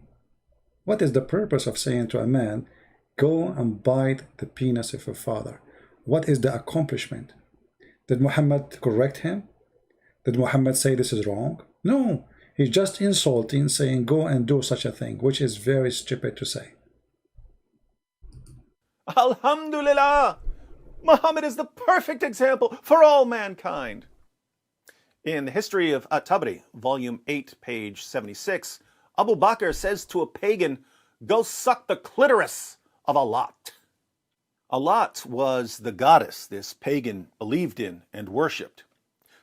What is the purpose of saying to a man, go and bite the penis of your father? What is the accomplishment? Did Muhammad correct him? Did Muhammad say this is wrong? No. He's just insulting, saying go and do such a thing, which is very stupid to say. Alhamdulillah! Muhammad is the perfect example for all mankind. In the History of At-Tabari, volume 8, page 76, Abu Bakr says to a pagan, go suck the clitoris of Alat. Alat was the goddess this pagan believed in and worshipped.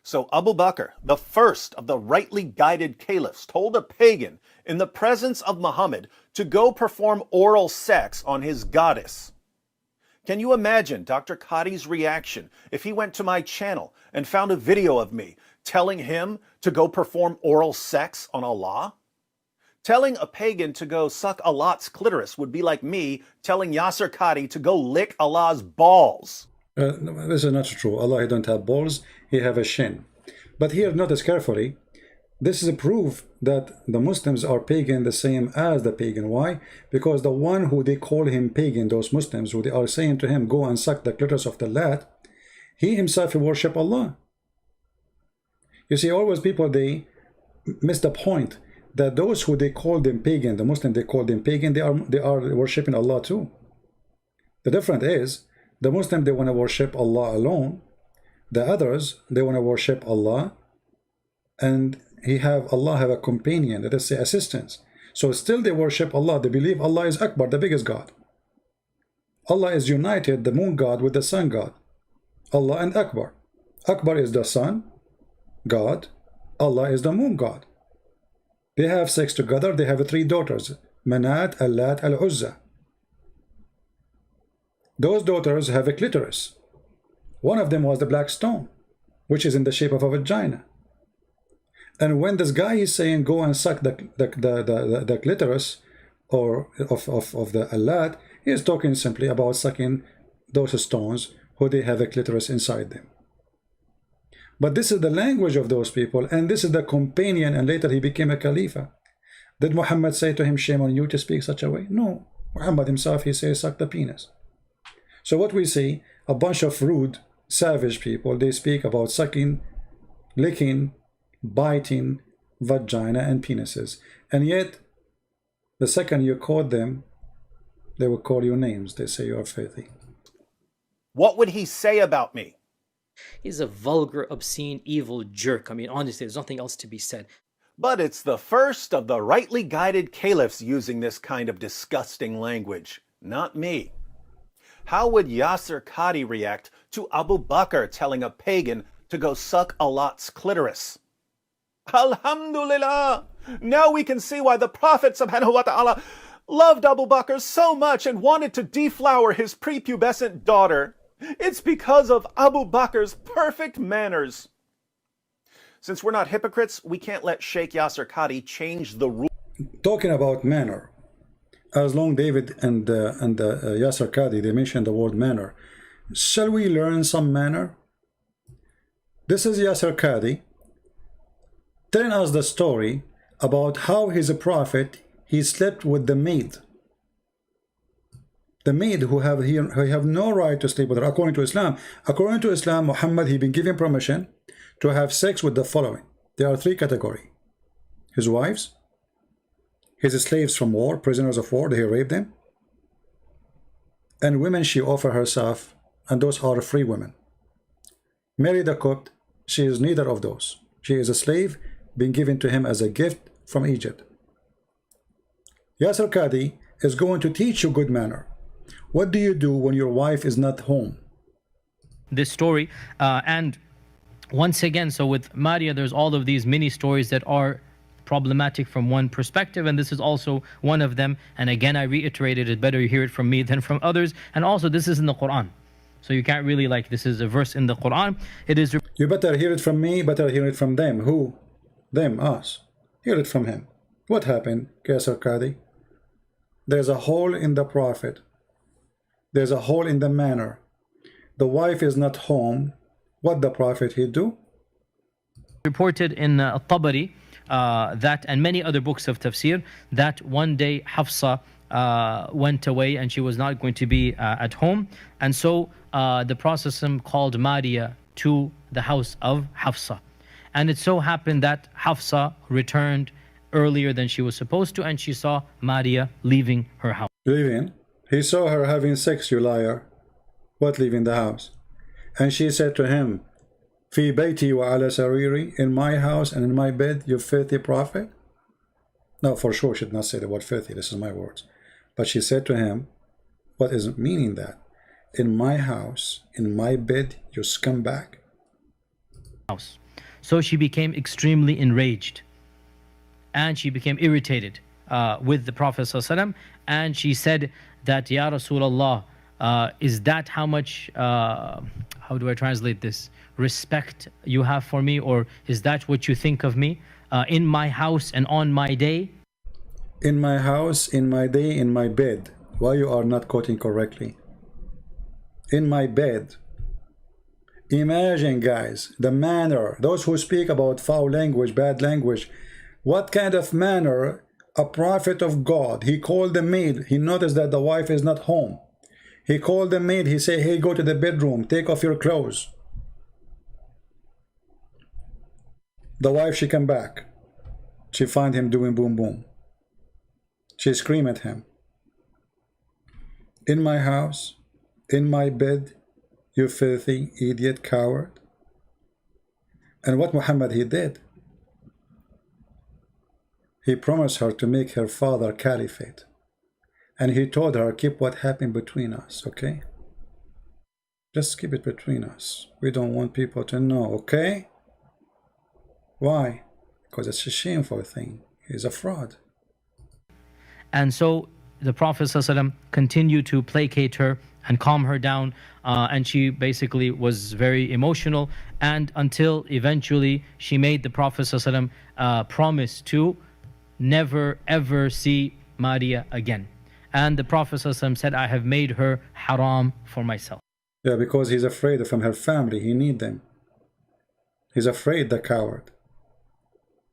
So Abu Bakr, the first of the rightly guided caliphs, told a pagan in the presence of Muhammad to go perform oral sex on his goddess. Can you imagine Dr. Qadhi's reaction if he went to my channel and found a video of me telling him to go perform oral sex on Allah? Telling a pagan to go suck Allah's clitoris would be like me telling Yasir Qadhi to go lick Allah's balls. This is not true. Allah, he don't have balls, he have a shin. But here, notice carefully, this is a proof that the Muslims are pagan the same as the pagan. Why? Because the one who they call him pagan, those Muslims, who they are saying to him, go and suck the clitoris of the Lat, he himself worship Allah. You see, always people, they miss the point that those who they call them pagan, the Muslim they call them pagan, they are worshipping Allah too. The difference is, the Muslim, they want to worship Allah alone. The others, they want to worship Allah, and Allah have a companion, let us say assistants. So still they worship Allah. They believe Allah is Akbar, the biggest God. Allah is united, the moon god with the sun god. Allah and Akbar. Akbar is the sun god. Allah is the moon god. They have sex together. They have 3 daughters, Manat, Allat, Al-Uzza. Those daughters have a clitoris. One of them was the black stone, which is in the shape of a vagina. And when this guy is saying go and suck the clitoris or of the Allat, he is talking simply about sucking those stones who they have a clitoris inside them. But this is the language of those people, and this is the companion, and later he became a Khalifa. Did Muhammad say to him, shame on you to speak such a way? No. Muhammad himself, he says, suck the penis. So what we see, a bunch of rude, savage people, they speak about sucking, licking, biting, vagina and penises. And yet, the second you caught them, they will call you names. They say you are filthy. What would he say about me? He's a vulgar, obscene, evil jerk. I mean, honestly, there's nothing else to be said. But it's the first of the rightly guided caliphs using this kind of disgusting language, not me. How would Yasir Qadhi react to Abu Bakr telling a pagan to go suck Allah's clitoris? Alhamdulillah! Now we can see why the Prophet subhanahu wa ta'ala loved Abu Bakr so much and wanted to deflower his prepubescent daughter. It's because of Abu Bakr's perfect manners. Since we're not hypocrites, we can't let Sheikh Yasir Qadhi change the rule. Talking about manner, as long David and Yasir Qadhi, they mentioned the word manner. Shall we learn some manner? This is Yasir Qadhi telling us the story about how he's a prophet. He slept with the maid. The maid who have no right to sleep with her, according to Islam. According to Islam, Muhammad, he been given permission to have sex with the following. There are three categories: his wives, his slaves from war, prisoners of war, he raped them, and women she offer herself, and those are free women. Mary the Copt, she is neither of those. She is a slave being given to him as a gift from Egypt. Yasir Qadhi is going to teach you good manner. What do you do when your wife is not home? This story, and once again, so with Maria, there's all of these mini stories that are problematic from one perspective, and this is also one of them. And again, I reiterated, it better you hear it from me than from others. And also, this is in the Quran, so you can't really, like, this is a verse in the Quran. It is. You better hear it from me, better hear it from them. Who? Them, us. Hear it from him. What happened, Yasir Qadhi? There's a hole in the prophet. There's a hole in the manner. The wife is not home. What the prophet he do? Reported in Tabari that, and many other books of tafsir, that one day Hafsa went away and she was not going to be at home, and so the Prophet called Maria to the house of Hafsa, and it so happened that Hafsa returned earlier than she was supposed to, and she saw Maria leaving her house. Leaving? He saw her having sex, you liar. What, leaving the house? And she said to him, Fi bayti wa ala sariri, in my house and in my bed, you filthy prophet? No, for sure she did not say the word filthy, this is my words. But she said to him, what is meaning that? In my house, in my bed, you scumbag? So she became extremely enraged, and she became irritated with the Prophet ﷺ, and she said that, Ya Rasulullah, is that how much, how do I translate this, respect you have for me, or is that what you think of me, in my house and on my day? In my house, in my day, in my bed. Why you are not quoting correctly? In my bed. Imagine, guys, the manner, those who speak about foul language, bad language, what kind of manner a prophet of God, he called the maid, he noticed that the wife is not home. He called the maid, he said, hey, go to the bedroom, take off your clothes. The wife, she come back. She find him doing boom boom. She scream at him. In my house, in my bed, you filthy idiot coward. And what Muhammad he did? He promised her to make her father caliphate. And he told her, keep what happened between us, okay? Just keep it between us. We don't want people to know, okay? Why? Because it's a shameful thing. He's a fraud. And so the Prophet ﷺ continued to placate her and calm her down, and she basically was very emotional, and until eventually she made the Prophet ﷺ promise to never ever see Maria again. And the Prophet ﷺ said, I have made her haram for myself. Yeah, because he's afraid from her family. He need them. He's afraid, the coward.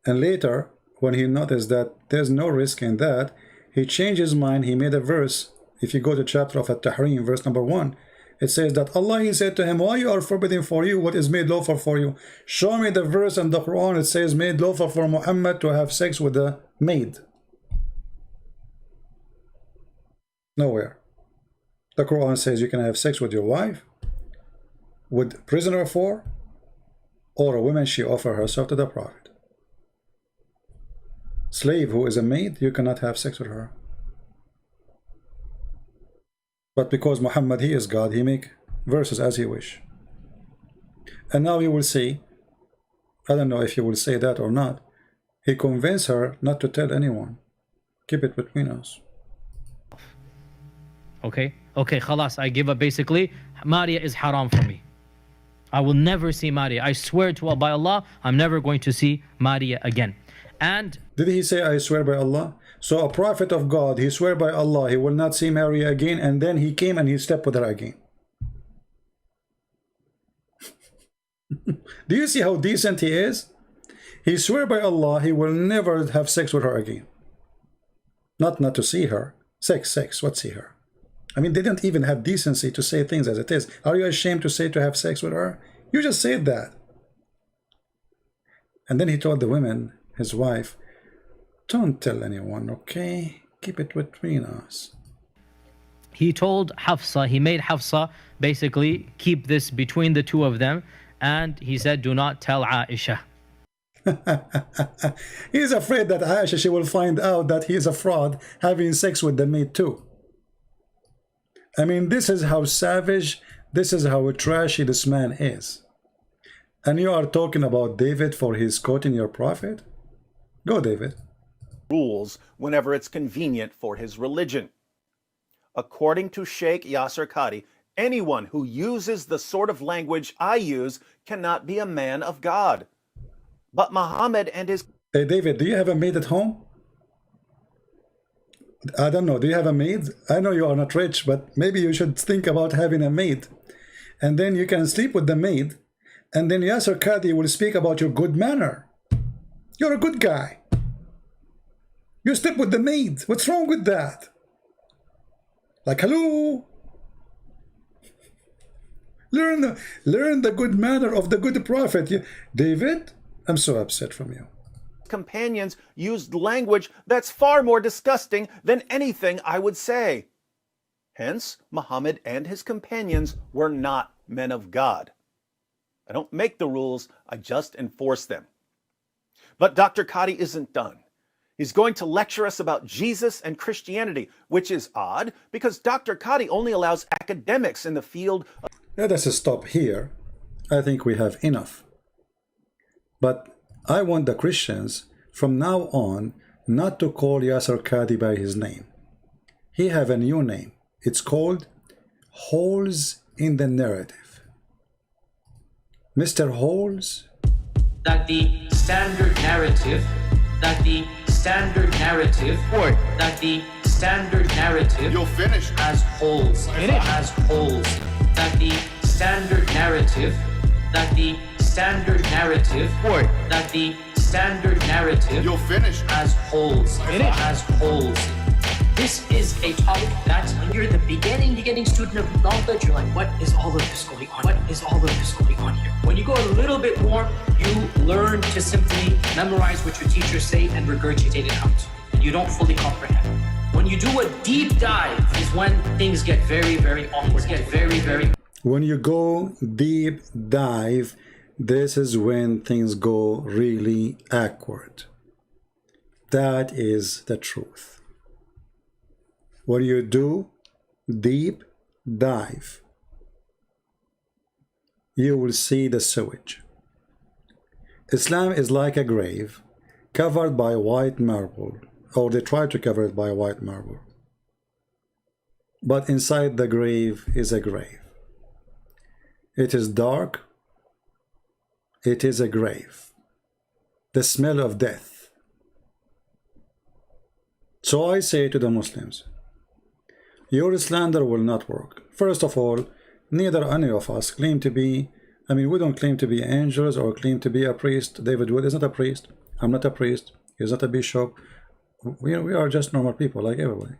And later, when he noticed that there's no risk in that, he changed his mind. He made a verse. If you go to chapter of At-Tahrim, verse number 1, It says that Allah, he said to him, why you are forbidding for you what is made lawful for you? Show me the verse in the Quran. It says made lawful for Muhammad to have sex with a maid. Nowhere. The Quran says you can have sex with your wife, with prisoner of war, or a woman she offer herself to the Prophet. Slave who is a maid, you cannot have sex with her. But because Muhammad, he is God, he make verses as he wish. And now you will see, I don't know if you will say that or not, he convinced her not to tell anyone. Keep it between us. Okay, khalas, I give up. Basically, Maria is haram for me. I will never see Maria. I swear to Allah, by Allah, I'm never going to see Maria again. And did he say, I swear by Allah? So a prophet of God, he swear by Allah, he will not see Maria again, and then he came and he slept with her again. Do you see how decent he is? He swear by Allah, he will never have sex with her again. Not to see her. Sex, what see her? I mean, they don't even have decency to say things as it is. Are you ashamed to say to have sex with her? You just said that. And then he told the women, his wife, don't tell anyone, okay? Keep it between us. he told Hafsa, he made Hafsa basically keep this between the two of them, and he said, do not tell Aisha. He's afraid that Aisha, she will find out that he is a fraud having sex with the maid too. I mean, this is how savage, this is how trashy this man is. And you are talking about David for his quoting your prophet? Go, David. Rules whenever it's convenient for his religion. According to Sheikh Yasir Qadhi, anyone who uses the sort of language I use cannot be a man of God. But Muhammad and his... Hey, David, do you have a maid at home? I don't know. Do you have a maid? I know you are not rich, but maybe you should think about having a maid. And then you can sleep with the maid. And then Yasir Qadhi will speak about your good manner. You're a good guy. You sleep with the maid. What's wrong with that? Like, hello? Learn the good manner of the good prophet. David, I'm so upset from you. companions used language that's far more disgusting than anything I would say. Hence, Muhammad and his companions were not men of God. I don't make the rules, I just enforce them. But Dr. Qadhi isn't done. He's going to lecture us about Jesus and Christianity, which is odd because Dr. Qadhi only allows academics in the field of... Let us stop here. I think we have enough. But I want the Christians from now on not to call Yasir Qadhi by his name. He have a new name. It's called Holes in the Narrative. Mr. Holes? That the standard narrative, that the standard narrative, Boy. that the standard narrative You'll finish. has holes in it, has holes. That the standard narrative, that the standard narrative, Boy. that the standard narrative You'll finish. has holes in it, has holes. This is a topic that when you're the beginning student of knowledge, you're like, what is all of this going on? What is all of this going on here? When you go a little bit more, you learn to simply memorize what your teachers say and regurgitate it out. And you don't fully comprehend. When you do a deep dive is when things get very, very awkward, get very, very... When you go deep dive, this is when things go really awkward. That is the truth. When you do deep dive, you will see the sewage. Islam is like a grave covered by white marble, or they try to cover it by white marble. But inside the grave is a grave. It is dark. It is a grave. The smell of death. So I say to the Muslims, your slander will not work. First of all, neither any of us claim to be, we don't claim to be angels or claim to be a priest. David Wood is not a priest. I'm not a priest. He's not a bishop. We are just normal people like everybody.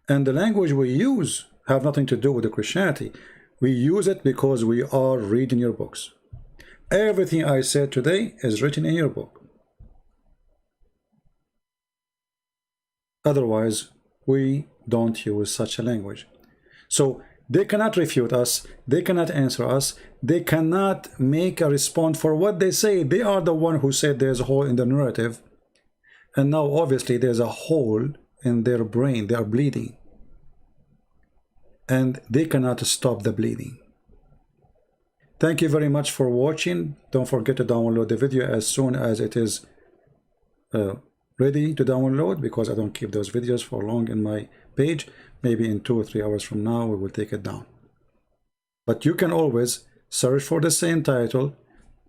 And the language we use have nothing to do with the Christianity. We use it because we are reading your books. Everything I said today is written in your book. Otherwise, we don't use such a language. So they cannot refute us, they cannot answer us, they cannot make a response for what they say. They are the one who said there's a hole in the narrative. And now obviously there's a hole in their brain, they are bleeding. And they cannot stop the bleeding. Thank you very much for watching. Don't forget to download the video as soon as it is ready to download, because I don't keep those videos for long in my page. Maybe in 2 or 3 hours from now we will take it down. But you can always search for the same title.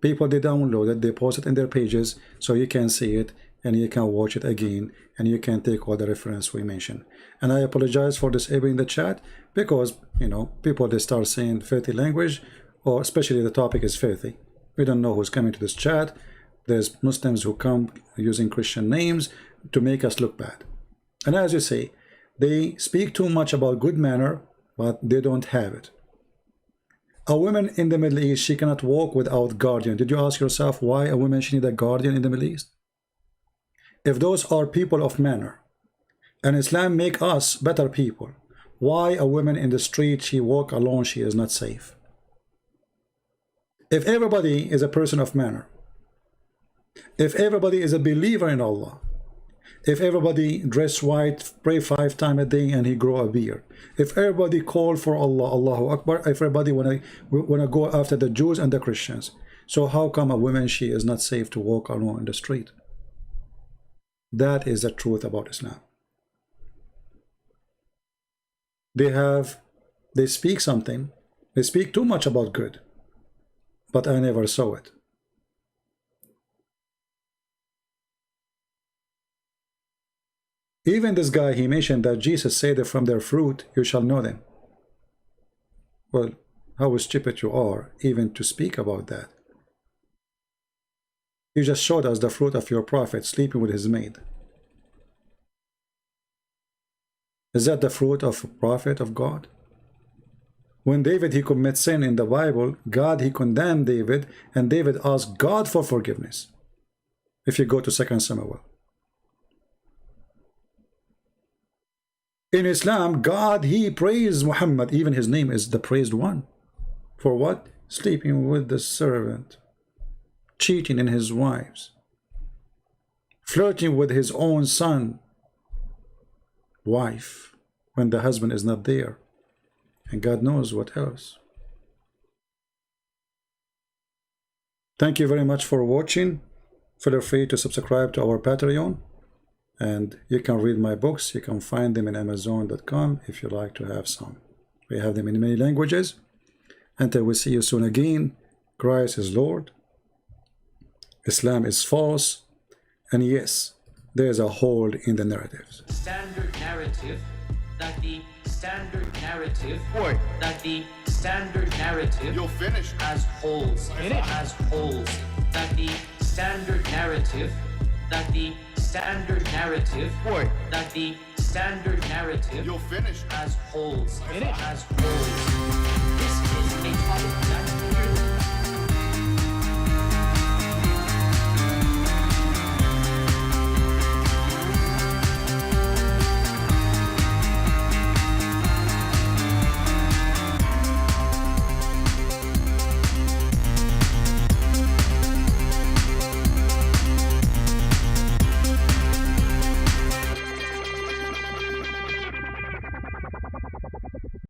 People, they download it, they post it in their pages, so you can see it and you can watch it again, and you can take all the reference we mentioned. And I apologize for disabling the chat, because you know, people, they start saying filthy language, or especially the topic is filthy. We don't know who's coming to this chat. There's Muslims who come using Christian names to make us look bad. And as you say, they speak too much about good manner, but they don't have it. A woman in the Middle East, she cannot walk without guardian. Did you ask yourself why a woman should need a guardian in the Middle East? If those are people of manner, and Islam make us better people, why a woman in the street, she walk alone, she is not safe? If everybody is a person of manner, if everybody is a believer in Allah, if everybody dress white, pray 5 times a day, and he grow a beard, if everybody call for Allah, Allahu Akbar, if everybody wanna go after the Jews and the Christians, so how come a woman, she is not safe to walk alone in the street? That is the truth about Islam. They speak something, they speak too much about good, but I never saw it. Even this guy, he mentioned that Jesus said that from their fruit you shall know them. Well, how stupid you are even to speak about that. You just showed us the fruit of your prophet sleeping with his maid. Is that the fruit of a prophet of God? When David, he commits sin in the Bible, God, he condemned David, and David asked God for forgiveness. If you go to 2 Samuel. In Islam, God, he praised Muhammad, even his name is the praised one. For what? Sleeping with the servant, cheating in his wives, flirting with his own son, wife, when the husband is not there, and God knows what else. Thank you very much for watching. Feel free to subscribe to our Patreon, and you can read my books. You can find them in Amazon.com if you like to have some. We have them in many languages. Until we see you soon again, Christ is Lord, Islam is false, and yes, there is a hole in the narratives. Standard narrative that the standard narrative that the standard narrative You'll finish. has holes in it, has holes, that the standard narrative that the standard narrative that the standard narrative You'll finish. has holes in it, has holes. This is a topic